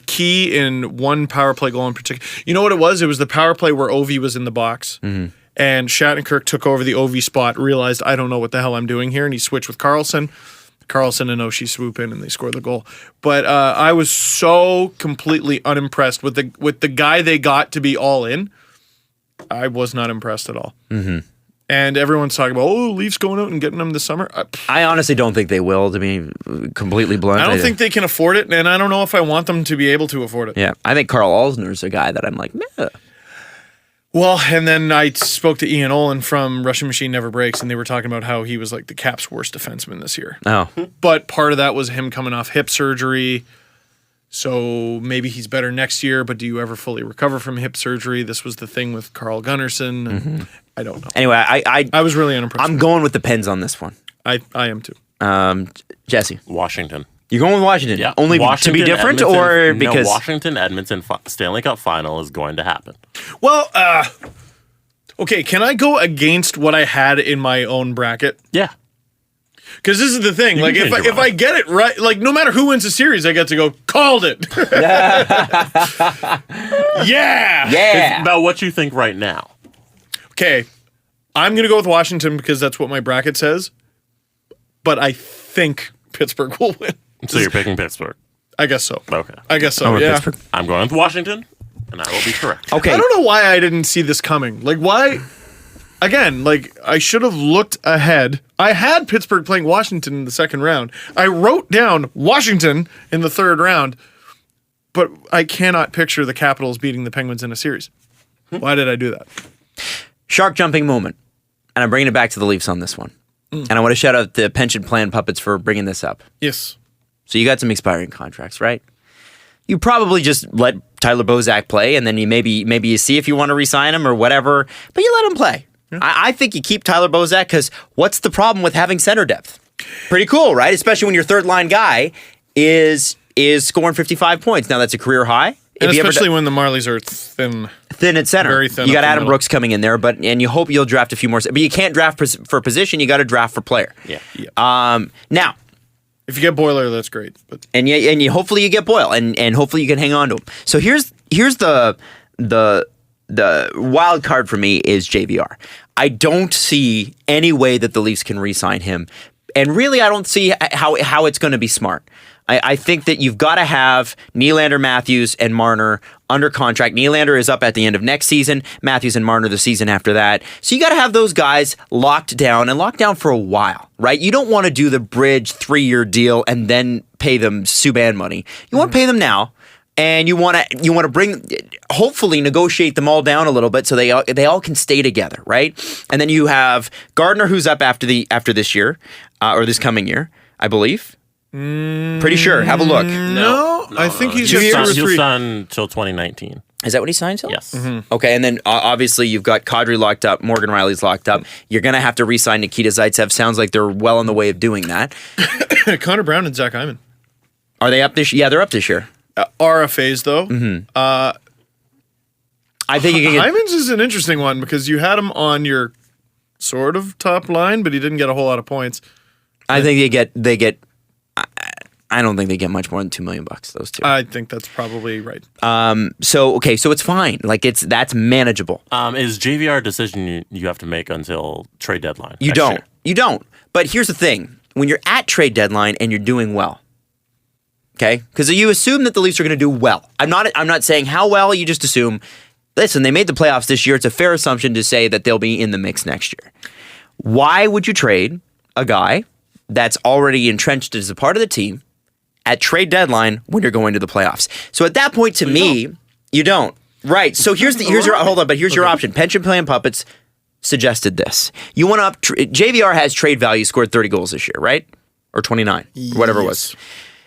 key in one power play goal in particular. You know what it was? It was the power play where Ovi was in the box, and Shattenkirk took over the Ovi spot, realized I don't know what the hell I'm doing here, and he switched with Karlsson. Karlsson and Oshie swoop in and they score the goal. But I was so completely unimpressed with the guy they got to be all in. I was not impressed at all. Mm-hmm. And everyone's talking about, Leafs going out and getting them this summer. I honestly don't think they will, to be completely blunt. I don't think they can afford it, and I don't know if I want them to be able to afford it. Yeah, I think Carl Alsner's a guy that I'm like, meh. Well, and then I spoke to Ian Olin from Russian Machine Never Breaks, and they were talking about how he was like the Caps' worst defenseman this year. Oh. But part of that was him coming off hip surgery. So maybe he's better next year, but do you ever fully recover from hip surgery? This was the thing with Carl Gunnarsson. I don't know. Anyway, I was really unimpressed. I'm going with the Pens on this one. I am too. Jesse, Washington. you're going with Washington? Yeah. Only Washington, to be different, Edmonton, or because Washington Edmonton Stanley Cup final is going to happen. Well, okay, can I go against what I had in my own bracket? Yeah. Because this is the thing. Like, can change your if I mind. get it right, like, no matter who wins the series, I get to go, called it. Yeah. yeah, About what you think right now. Okay, I'm going to go with Washington because that's what my bracket says. But I think Pittsburgh will win. So you're picking Pittsburgh. I guess so. Okay. I guess so, with yeah. Pittsburgh. I'm going with Washington. And I will be correct. Okay. I don't know why I didn't see this coming. Like, why? Again, like, I should have looked ahead. I had Pittsburgh playing Washington in the second round. I wrote down Washington in the third round, but I cannot picture the Capitals beating the Penguins in a series. Why did I do that? Shark jumping moment. And I'm bringing it back to the Leafs on this one. And I want to shout out the pension plan puppets for bringing this up. Yes. So you got some expiring contracts, right? You probably just let Tyler Bozak play, and then you maybe you see if you want to re-sign him or whatever, but you let him play. Yeah. I think you keep Tyler Bozak because what's the problem with having center depth? Pretty cool, right? Especially when your third line guy is scoring 55 points. Now that's a career high. And especially when the Marlies are thin at center. Very thin. You got up the Adam middle. Brooks coming in there, and you hope you'll draft a few more. But you can't draft for position. You got to draft for player. Yeah. Now, if you get Boiler, that's great. But and you hopefully you get Boyle, and hopefully you can hang on to him. So here's the wild card for me is JVR. I don't see any way that the Leafs can re-sign him, and really I don't see how it's going to be smart. I think that you've got to have Nylander, Matthews, and Marner under contract. Nylander is up at the end of next season. Matthews and Marner the season after that. So you got to have those guys locked down for a while, right? You don't want to do the bridge 3-year deal and then pay them Subban money. You want to pay them now, and you want to hopefully negotiate them all down a little bit so they all can stay together, right? And then you have Gardner, who's up after this year or this coming year, I believe. Pretty sure. Have a look. No, I think he's He'll just 2 or 3. sign till 2019. Is that what he signed till? Yes. Okay, and then obviously you've got Kadri locked up, Morgan Riley's locked up. You're going to have to re-sign Nikita Zaitsev. Sounds like they're well on the way of doing that. Connor Brown and Zach Hyman. Are they up this year? Yeah, they're up this year. RFAs, though. I think you can get... Hyman's is an interesting one because you had him on your sort of top line, but he didn't get a whole lot of points. I think they get I don't think they get much more than $2 million, those two. I think that's probably right. So it's fine. Like that's manageable. Is JVR a decision you have to make until trade deadline? You don't. But here's the thing: when you're at trade deadline and you're doing well, okay, because you assume that the Leafs are going to do well. I'm not saying how well. You just assume. Listen, they made the playoffs this year. It's a fair assumption to say that they'll be in the mix next year. Why would you trade a guy that's already entrenched as a part of the team at trade deadline when you're going to the playoffs? So at that point, to me, you don't. Right. So here's your hold on, but here's your option. Pension plan puppets suggested this. You want to up JVR has trade value, scored 30 goals this year, right? Or 29, whatever it was.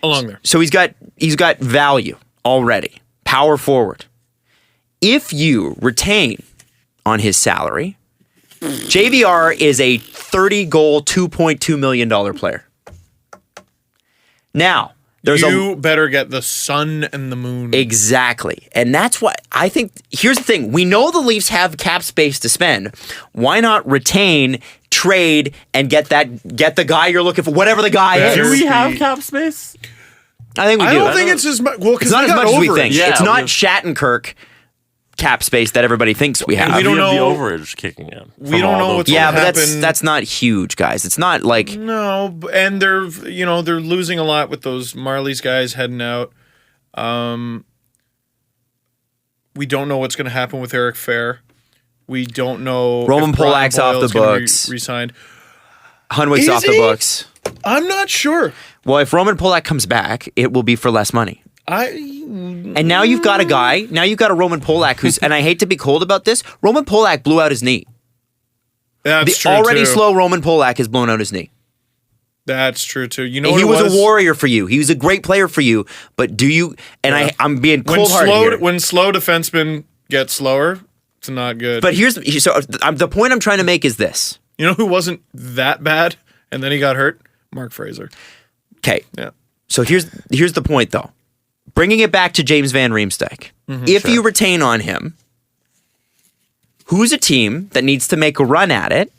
Along there. So he's got value already. Power forward. If you retain on his salary, JVR is a 30-goal, $2.2 million player. Now, you better get the sun and the moon. Exactly. And that's what I think. Here's the thing. We know the Leafs have cap space to spend. Why not retain, trade, and get the guy you're looking for, whatever the guy is? Do we have cap space? I think we do. I don't think it's as much. Well, it's not as much as we think. Yeah, it's not Shattenkirk cap space that everybody thinks we have. We don't know the overage kicking in. We don't know what's going to happen. But that's not huge, guys. It's not like no, and they're losing a lot with those Marlies guys heading out. We don't know what's going to happen with Eric Fair. We don't know. Roman Polak's off the books. Re-signed. Hunwick's off the books. I'm not sure. Well, if Roman Polak comes back, it will be for less money. And now you've got a guy. Now you've got a Roman Polak who's, and I hate to be cold about this. Roman Polak blew out his knee. That's true. Already too. slow Roman Polak has blown out his knee. That's true too. You know, he was a warrior for you. He was a great player for you. But do you? And I'm being cold-hearted here. When slow defensemen get slower, it's not good. But the point I'm trying to make is this. You know who wasn't that bad, and then he got hurt? Mark Fraser. Okay. Yeah. So here's the point though. Bringing it back to James Van Riemsdyk. If you retain on him, who's a team that needs to make a run at it,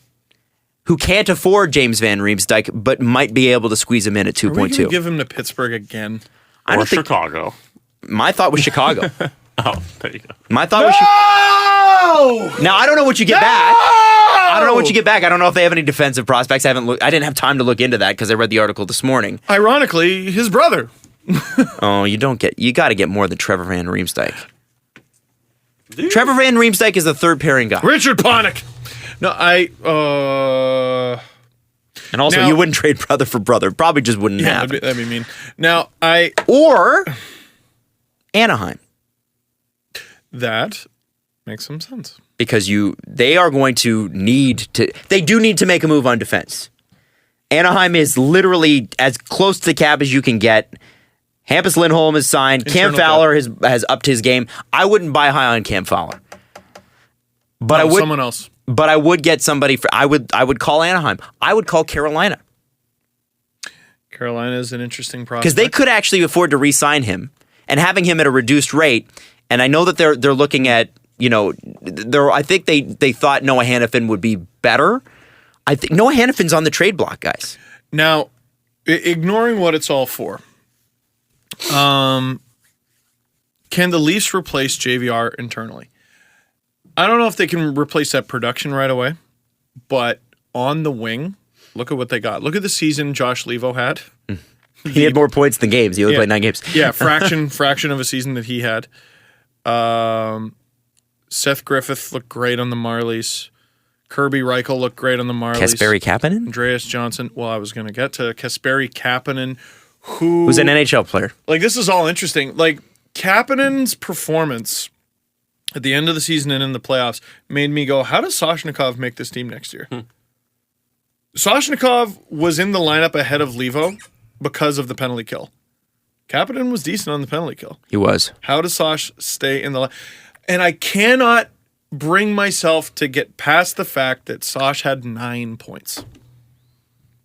who can't afford James Van Riemsdyk, but might be able to squeeze him in at 2.2? Are we gonna give him to Pittsburgh again? Or Chicago. My thought was Chicago. Oh, there you go. My thought was Chicago. Now, I don't know what you get back. I don't know what you get back. I don't know if they have any defensive prospects. I didn't have time to look into that because I read the article this morning. Ironically, his brother. Oh, you got to get more than Trevor Van Riemsdyk. Trevor Van Riemsdyk is the third pairing guy. Richard Panik. No, And also, Now- you wouldn't trade brother for brother. Probably just wouldn't yeah, happen. that'd be mean. Now, Or Anaheim. that makes some sense. Because they are going to they do need to make a move on defense. Anaheim is literally as close to the cap as you can get. Hampus Lindholm is signed. Cam Internal Fowler has upped his game. I wouldn't buy high on Cam Fowler. But I would Someone else. But I would get somebody I would call Anaheim. I would call Carolina. Carolina is an interesting prospect. Because they could actually afford to re-sign him and having him at a reduced rate. And I know that they're looking at, I think they thought Noah Hannafin would be better. I think Noah Hannafin's on the trade block, guys. Now, ignoring what it's all for, can the Leafs replace JVR internally? I don't know if they can replace that production right away, but on the wing, look at what they got. Look at the season Josh Levo had. He had more points than games. He only played 9 games. Yeah, fraction of a season that he had. Seth Griffith looked great on the Marlies. Kirby Reichel looked great on the Marlies. Kasperi Kapanen? Andreas Johnson. Well, I was going to get to Kasperi Kapanen, who's an NHL player. Like, this is all interesting. Like, Kapanen's performance at the end of the season and in the playoffs made me go, how does Soshnikov make this team next year? Soshnikov was in the lineup ahead of Levo because of the penalty kill. Kapanen was decent on the penalty kill. He was. How does Sosh stay in the And I cannot bring myself to get past the fact that Sosh had 9 points.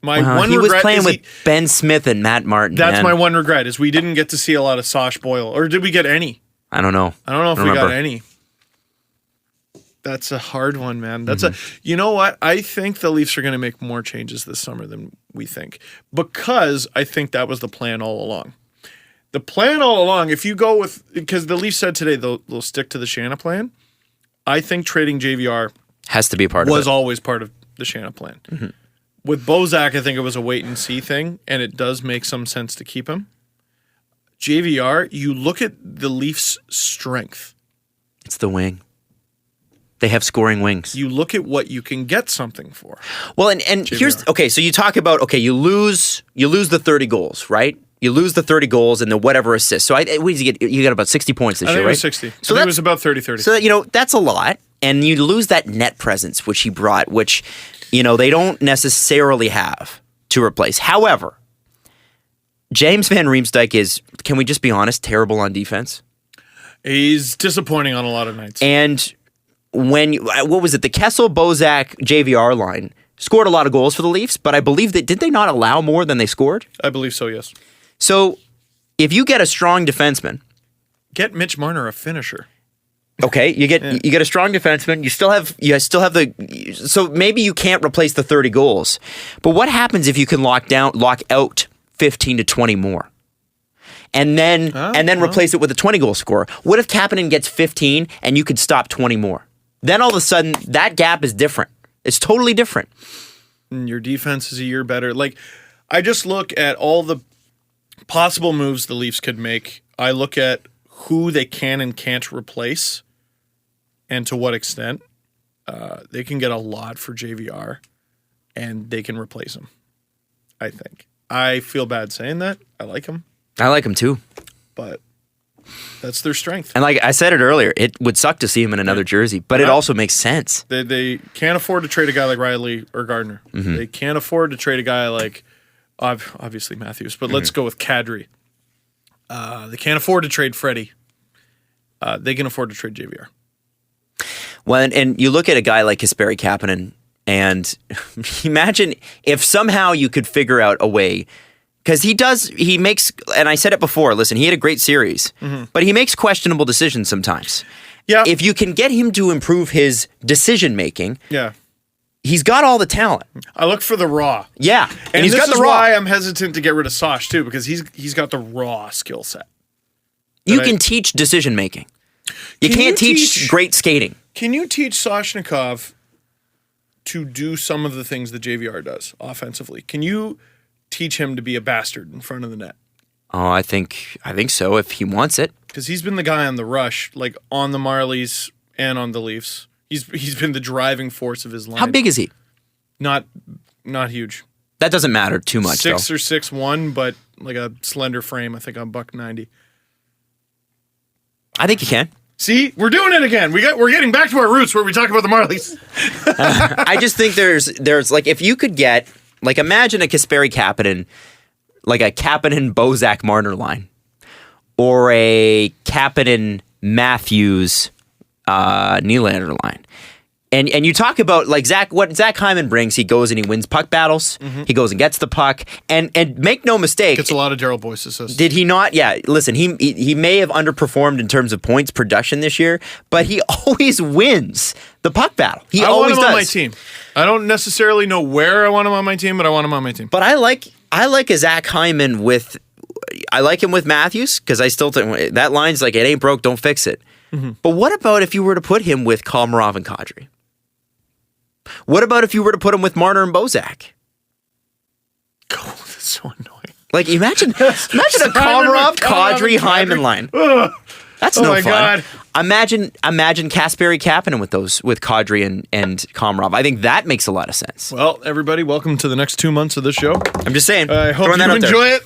My one he was regret playing is with Ben Smith and Matt Martin. That's man. my one regret is we didn't get to see a lot of Sosh Boyle. Or did we get any? I don't know. I don't know if we remember. got any. That's a hard one, man. That's you know what? I think the Leafs are going to make more changes this summer than we think because I think that was the plan all along. The plan all along, if you go with, because the Leafs said today they'll stick to the Shanna plan. I think trading JVR has to be a part of it. was always part of the Shanna plan. Mm-hmm. With Bozak, I think it was a wait and see thing, and it does make some sense to keep him. JVR, you look at the Leafs' strength. It's the wing. They have scoring wings. You look at what you can get something for. Well, and here's okay. So you talk about you lose the 30 goals, right? You lose the 30 goals and the whatever assists. So what did you get? You got about 60 points this I year, think right? it was 60. So it was about 30-30. So that's a lot, and you lose that net presence which he brought, which they don't necessarily have to replace. However, James Van Riemsdyk is, can we just be honest, terrible on defense. He's disappointing on a lot of nights. And what was it? The Kessel, Bozak, JVR line scored a lot of goals for the Leafs, but I believe did they not allow more than they scored? I believe so, yes. So if you get a strong defenseman, get Mitch Marner a finisher. Okay, you get a strong defenseman. You still have so maybe you can't replace the 30 goals, but what happens if you can lock out 15 to 20 more? And then replace it with a 20 goal scorer. What if Kapanen gets 15 and you could stop 20 more? Then all of a sudden that gap is different. It's totally different. And your defense is a year better. Like, I just look at all the possible moves the Leafs could make. I look at who they can and can't replace and to what extent. They can get a lot for JVR and they can replace him, I think. I feel bad saying that. I like him. I like him too. But that's their strength. And like I said it earlier, it would suck to see him in another jersey, but it also makes sense. They can't afford to trade a guy like Riley or Gardner. Mm-hmm. They can't afford to trade a guy like, obviously Matthews, but let's go with Kadri. They can't afford to trade Freddie. They can afford to trade JVR. Well, and you look at a guy like Kasperi Kapanen, and imagine if somehow you could figure out a way, because he makes, and I said it before, listen, he had a great series, but he makes questionable decisions sometimes. Yeah. If you can get him to improve his decision making, he's got all the talent. I look for the raw. Yeah. And he's this got is the raw. why I'm hesitant to get rid of Sosh too, because he's got the raw skill set. You can teach decision making. You can't teach great skating. Can you teach Soshnikov to do some of the things that JVR does offensively? Can you teach him to be a bastard in front of the net? Oh, I think so if he wants it. Because he's been the guy on the rush, like on the Marlies, and on the Leafs. He's been the driving force of his line. How big is he? Not huge. That doesn't matter too much, 6 though. or 6'1", but like a slender frame. I think I'm $190. I think you can. See, we're doing it again. We're getting back to our roots where we talk about the Marlies. I just think there's like, if you could get, like, imagine a Kasperi Kapanen, like a Kapanen Bozak Marner line, or a Kapanen Matthews Nylander line. And you talk about like what Zach Hyman brings. He goes and he wins puck battles. He goes and gets the puck. And make no mistake, Gets a lot of Daryl Boyce assists. did he not? Yeah, listen, he may have underperformed in terms of points production this year, but he always wins the puck battle. He I always want him does. on my team. I don't necessarily know where I want him on my team, but I want him on my team. But I like a Zach Hyman with. I like him with Matthews because I still think that line's like, it ain't broke, don't fix it. But what about if you were to put him with Komarov and Kadri? What about if you were to put him with Marner and Bozak? Oh, that's so annoying. Like, imagine a Komarov, Kadri, Hyman line. That's no my fun. God. Imagine Kasperi Kapanen with Kadri and Komarov. I think that makes a lot of sense. Well, everybody, welcome to the next 2 months of this show. I'm just saying. I hope throwing that you out there.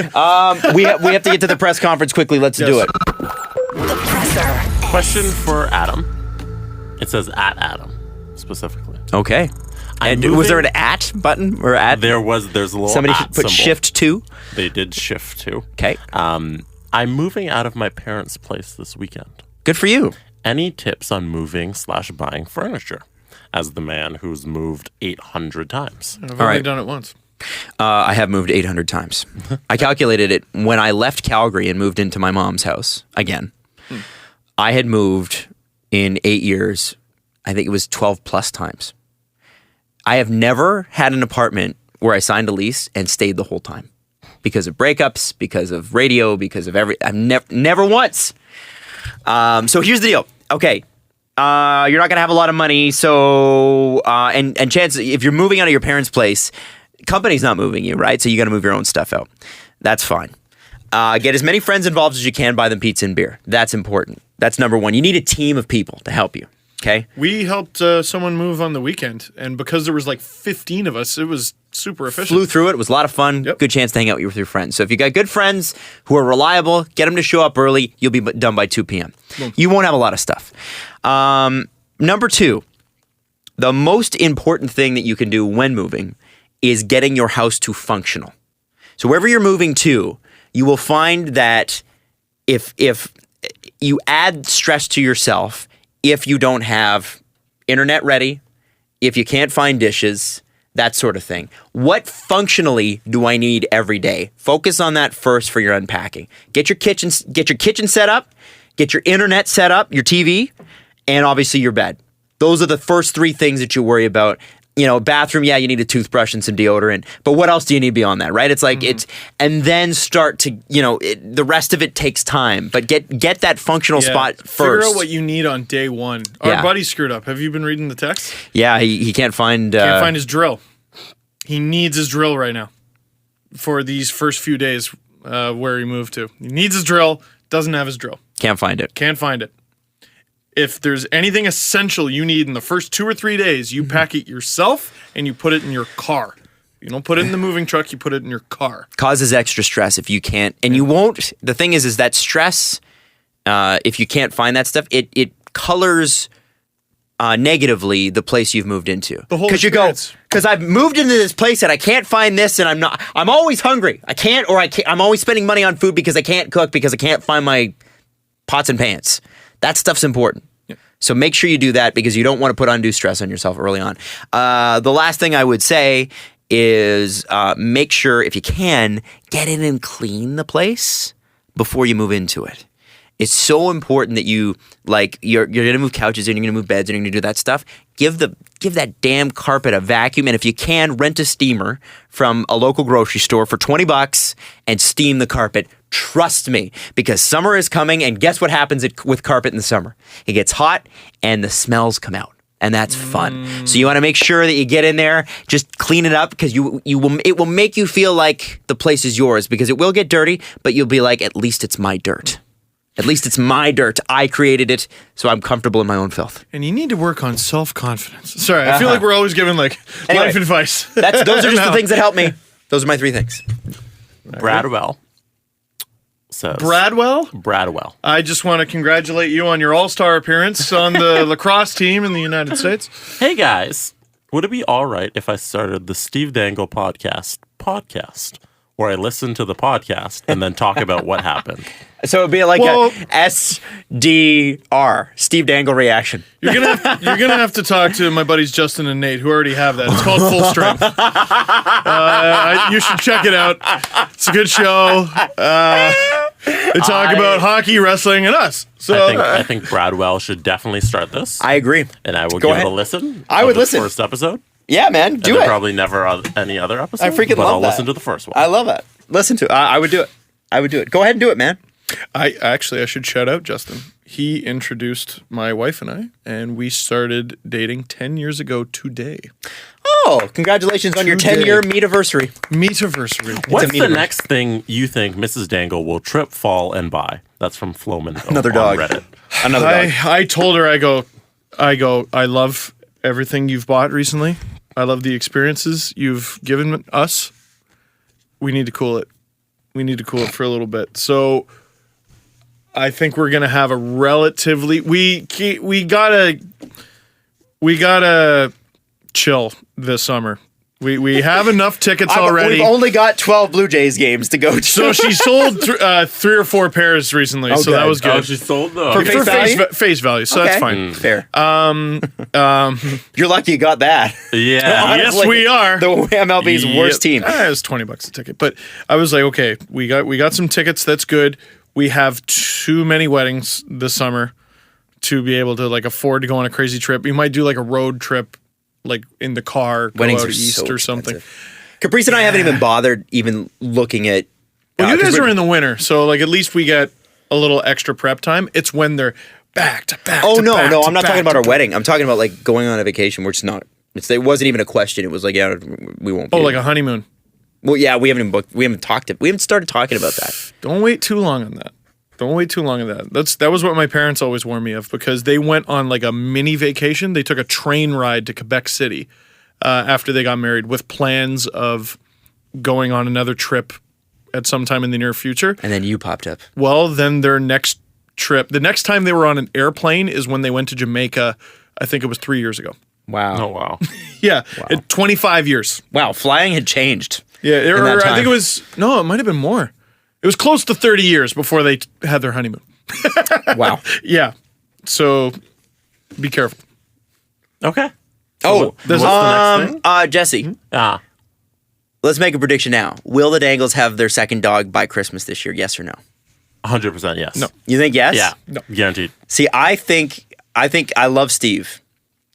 enjoy it. We have to get to the press conference quickly. Let's do it. The presser. Question for Adam. It says at Adam specifically. Okay. I'm And was there moving- an at button or at? There's a little Somebody at should put symbol. shift 2. They did shift too. Okay. I'm moving out of my parents' place this weekend. Good for you. Any tips on moving / buying furniture? As the man who's moved 800 times. I've All only right. done it once. I have moved 800 times. I calculated it when I left Calgary and moved into my mom's house again. I had moved in 8 years. I think it was 12 plus times. I have never had an apartment where I signed a lease and stayed the whole time because of breakups, because of radio, because of I've never once. So here's the deal. Okay. You're not going to have a lot of money. So, and chances, if you're moving out of your parents' place, company's not moving you, right? So you got to move your own stuff out. That's fine. Get as many friends involved as you can. Buy them pizza and beer. That's important. That's number one. You need a team of people to help you. Okay. We helped someone move on the weekend, and because there was like 15 of us, it was super efficient. Flew through it. It was a lot of fun. Yep. Good chance to hang out with your friends. So if you got good friends who are reliable, get them to show up early. You'll be done by 2 p.m. You won't have a lot of stuff. Number 2, the most important thing that you can do when moving is getting your house to functional. So wherever you're moving to, you will find that if you add stress to yourself, if you don't have internet ready, if you can't find dishes, that sort of thing. What functionally do I need every day? Focus on that first for your unpacking. Get your kitchen set up, get your internet set up, your TV, and obviously your bed. Those are the first 3 things that you worry about. You know, bathroom, yeah, you need a toothbrush and some deodorant, but what else do you need beyond that, right? It's like and then start to, the rest of it takes time, but get that functional spot first. Figure out what you need on day one. Our Yeah. buddy screwed up. Have you been reading the text? Yeah, he can't find... Can't find his drill. He needs his drill right now for these first few days where he moved to. He needs his drill, doesn't have his drill. Can't find it. Can't find it. If there's anything essential you need in the first 2 or 3 days, you pack it yourself and you put it in your car. You don't put it in the moving truck, you put it in your car. Causes extra stress if you can't, and you won't. The thing is that stress, if you can't find that stuff, it colors negatively the place you've moved into. The whole Because you go, experience. because I've moved into this place and I can't find this, and I'm always hungry. I'm always spending money on food because I can't cook, because I can't find my pots and pans. That stuff's important. So make sure you do that, because you don't want to put undue stress on yourself early on. The last thing I would say is make sure, if you can, get in and clean the place before you move into it. It's so important that you're going to move couches and you're going to move beds and you're going to do that stuff. Give that damn carpet a vacuum, and if you can, rent a steamer from a local grocery store for $20 and steam the carpet. Trust me, because summer is coming, and guess what happens with carpet in the summer? It gets hot and the smells come out, and that's fun. So you want to make sure that you get in there, just clean it up, because it will make you feel like the place is yours, because it will get dirty, but you'll be like, at least it's my dirt. At least it's my dirt. I created it, so I'm comfortable in my own filth. And you need to work on self-confidence. Sorry, I feel like we're always giving like Anyway, life advice. Those are just No. the things that help me. Those are my 3 things. Bradwell says. Bradwell. I just want to congratulate you on your all-star appearance on the lacrosse team in the United States. Hey guys, would it be all right if I started the Steve Dangle podcast, where I listen to the podcast and then talk about what happened? So it'd be like Well- a SDR, Steve Dangle reaction. You're gonna have to talk to my buddies Justin and Nate, who already have that. It's called Full Strength. You should check it out. It's a good show. They talk about hockey, wrestling, and us. So I think Bradwell should definitely start this. I agree. And I will Go give ahead. it a listen. I of would this listen. First episode. Yeah, man, do and it. Probably never any other episode. I freaking but love I'll that. listen to the first one. I love it. Listen to it. I would do it. I would do it. Go ahead and do it, man. I should shout out Justin. He introduced my wife and we started dating 10 years ago today. Oh, congratulations on your Today. 10-year meet-iversary. Meetiversary. What's the meteor. next thing you think Mrs. Dangle will trip, fall, and buy? That's from Floman. Another on dog. Reddit. Another dog. I told her, I love everything you've bought recently. I love the experiences you've given us. We need to cool it. We need to cool it for a little bit. So I think we're gonna have a relatively we gotta chill this summer. We have enough tickets already. We've only got 12 Blue Jays games to go to. So she sold 3 or 4 pairs recently, so good. that was good. Oh, she sold those. For For face value? face value, so that's fine. Fair. You're lucky you got that. Yeah. Yes, Honestly, we are. The MLB's worst team. It was $20 a ticket, but I was like, okay, we got some tickets. That's good. We have too many weddings this summer to be able to like afford to go on a crazy trip. We might do like a road trip, like in the car, go Weddings out are east so or something. expensive. Caprice and I haven't even bothered even looking at. Well, you 'cause guys we're- are in the winter, so like at least we get a little extra prep time. It's when they're back to back. Oh to no, back no, to I'm not back talking about to our back. wedding. I'm talking about like going on a vacation where it's not. It wasn't even a question. It was like, yeah, we won't. Be. Oh, like a honeymoon. Well, yeah, we haven't even booked. We haven't talked. We haven't started talking about that. Don't wait too long on that. Don't wait too long on that. That was what my parents always warned me of because they went on like a mini vacation. They took a train ride to Quebec City after they got married with plans of going on another trip at some time in the near future. And then you popped up. Well, then their next trip, the next time they were on an airplane is when they went to Jamaica. I think it was 3 years ago. Wow. Oh, wow. Yeah, 25 years. Wow. Flying had changed. Yeah, in that I time. think it was, no, it might have been more. It was close to 30 years before they had their honeymoon. Wow. Yeah. So be careful. Okay. Oh, What's the next thing? Jesse, Ah, let's make a prediction now. Will the Dangles have their second dog by Christmas this year? Yes or no? 100% yes. No. You think yes? Yeah. Guaranteed. See, I think I love Steve,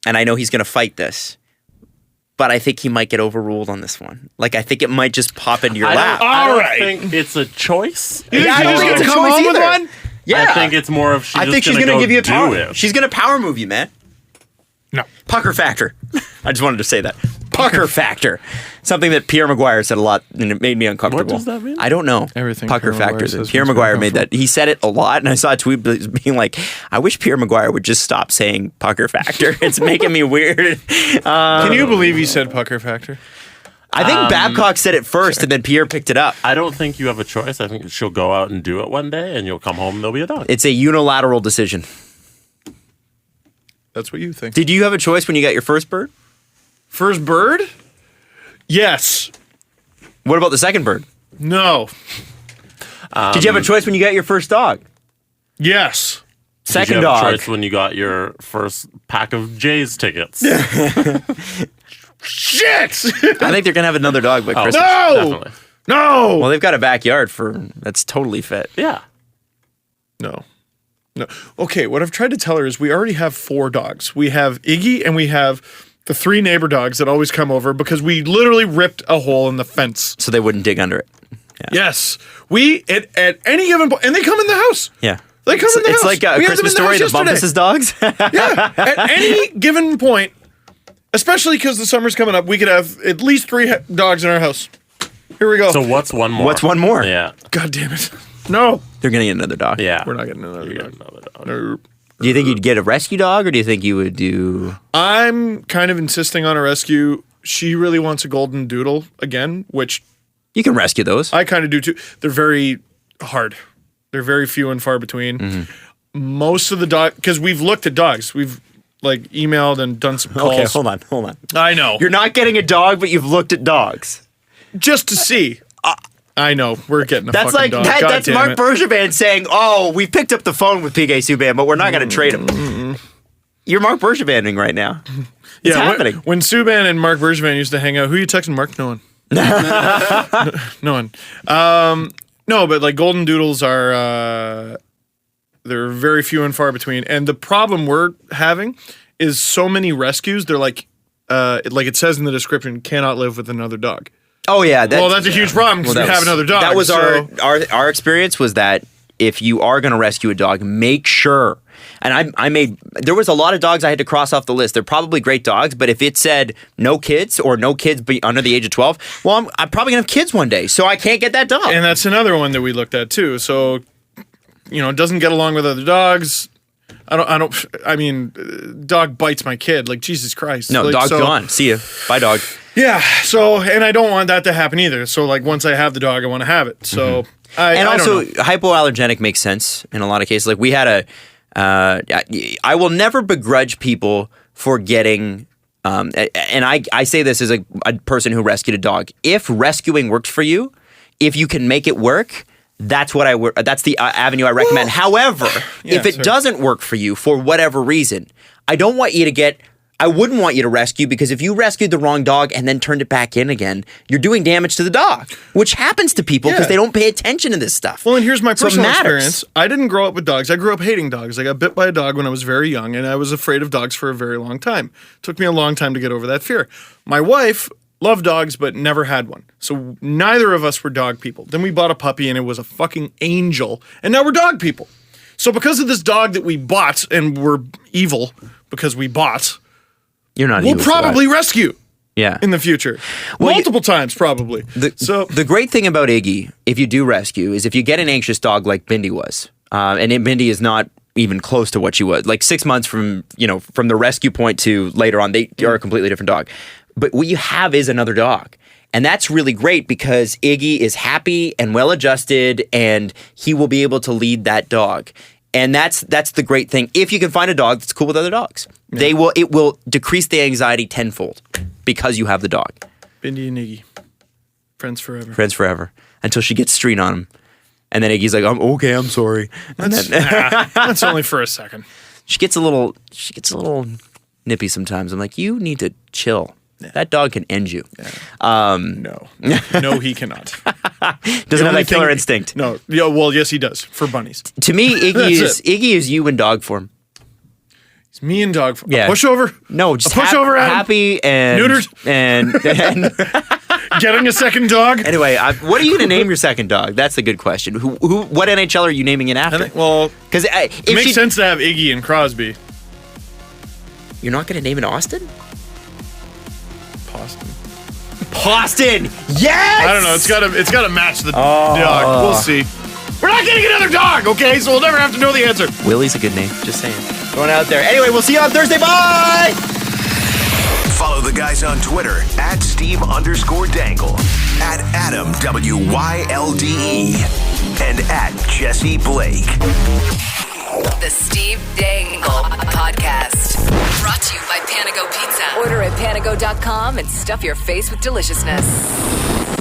and I know he's going to fight this, but I think he might get overruled on this one. Like, I think it might just pop into your lap. I don't right. think it's a choice. Yeah, I don't She's think gonna it's a come choice home with either. one? Yeah, I think it's more of she's I think she's going gonna to give you a do power. it. She's gonna power move you, man. No. Pucker factor. I just wanted to say that. Pucker factor. Something that Pierre Maguire said a lot, and it made me uncomfortable. What does that mean? I don't know. Everything Pucker Pierre Maguire factor. says Pierre makes me Maguire made that. He said it a lot, and I saw a tweet being like, "I wish Pierre Maguire would just stop saying pucker factor. It's making me weird." Can you believe he said pucker factor? I think Babcock said it first, and then Pierre picked it up. I don't think you have a choice. I think she'll go out and do it one day, and you'll come home and there'll be a dog. It's a unilateral decision. That's what you think. Did you have a choice when you got your first bird? First bird? Yes. What about the second bird? No. Did you have a choice when you got your first dog? Yes. Did Second you have a dog. choice when you got your first pack of Jays tickets. Shit! I think they're gonna have another dog by Christmas. No! Definitely. No! Well, they've got a backyard that's totally fit. Yeah. No. No. Okay, what I've tried to tell her is we already have 4 dogs. We have Iggy and we have the 3 neighbor dogs that always come over because we literally ripped a hole in the fence. So they wouldn't dig under it. Yes. We, at any given point, and they come in the house. Yeah. They come in the It's house. like a We had them Christmas in the story, the house yesterday. Bumpus' dogs. Yeah. At any given point, especially because the summer's coming up, we could have at least 3 dogs in our house. Here we go. So what's one more? What's one more? Yeah. God damn it. No. They're going to get another dog. Yeah. We're not getting another You're dog. getting another dog. Nope. Do you think you'd get a rescue dog, or do you think you would do... I'm kind of insisting on a rescue. She really wants a golden doodle again, which You can rescue those. I kind of do too. They're very hard. They're very few and far between. Mm-hmm. Most of the dog, because we've looked at dogs. We've like emailed and done some calls. Okay, hold on. I know. You're not getting a dog, but you've looked at dogs. Just to see. I know. We're getting a That's fucking like dog. that, God that's damn Mark it. Bergevin saying, "Oh, we picked up the phone with PK Subban, but we're not going to trade him." You're Mark Bergevining right now. It's happening. When Subban and Mark Bergevin used to hang out, who are you texting, Mark? No one. No one. No, but like golden doodles are they're very few and far between. And the problem we're having is so many rescues. They're like it says in the description, cannot live with another dog. Oh yeah, That's a huge problem because we have another dog. That was so. our experience was that if you are going to rescue a dog, make sure. And there was a lot of dogs I had to cross off the list. They're probably great dogs, but if it said no kids or no kids be under the age of 12, well, I'm probably gonna have kids one day, so I can't get that dog. And that's another one that we looked at too. So, it doesn't get along with other dogs. I mean, dog bites my kid. Like, Jesus Christ. No, like, dog's gone. See ya. Bye, dog. Yeah. So, and I don't want that to happen either. So, like, once I have the dog, I want to have it. So, I also, don't know. hypoallergenic makes sense in a lot of cases. Like, we had I will never begrudge people for getting, and I say this as a person who rescued a dog. If rescuing worked for you, if you can make it work, that's that's the avenue I recommend. However, if it doesn't work for you for whatever reason, I wouldn't want you to rescue, because if you rescued the wrong dog and then turned it back in again, you're doing damage to the dog, which happens to people because they don't pay attention to this stuff. Well, and here's my personal matters. experience. I didn't grow up with dogs. I grew up hating dogs. I got bit by a dog when I was very young, and I was afraid of dogs for a very long time. It took me a long time to get over that fear. My wife loved dogs, but never had one. So neither of us were dog people. Then we bought a puppy, and it was a fucking angel, and now we're dog people. So because of this dog that we bought, and we're evil because we bought... You're not. We'll probably rescue. Yeah. In the future, multiple times probably. The great thing about Iggy, if you do rescue, is if you get an anxious dog like Bindi was, and Bindi is not even close to what she was. Like 6 months from the rescue point to later on, they are a completely different dog. But what you have is another dog. And that's really great because Iggy is happy and well adjusted, and he will be able to lead that dog. And that's the great thing. If you can find a dog that's cool with other dogs, it will decrease the anxiety tenfold because you have the dog. Bindi and Iggy, friends forever. Friends forever until she gets street on him, and then Iggy's like, I'm sorry." And That's only for a second. She gets a little nippy sometimes. I'm like, you need to chill. Yeah. That dog can end you. Yeah. No, he cannot. Doesn't have that killer instinct. No. Yeah, well, yes, he does for bunnies. To me, Iggy is you in dog form. It's me in dog form. Yeah. A pushover? No, just a pushover. Happy and neutered and getting a second dog. Anyway, what are you going to name your second dog? That's the good question. What NHL are you naming it after? Because it makes sense to have Iggy and Crosby. You're not going to name it Austin? Poston. Yes! I don't know. It's got to match the dog. We'll see. We're not getting another dog, okay? So we'll never have to know the answer. Willie's a good name. Just saying. Going out there. Anyway, we'll see you on Thursday. Bye! Follow the guys on Twitter at Steve_Dangle, at Adam WYLDE, and at Jesse Blake. The Steve Dangle Podcast. Brought to you by Panago Pizza. Order at panago.com and stuff your face with deliciousness.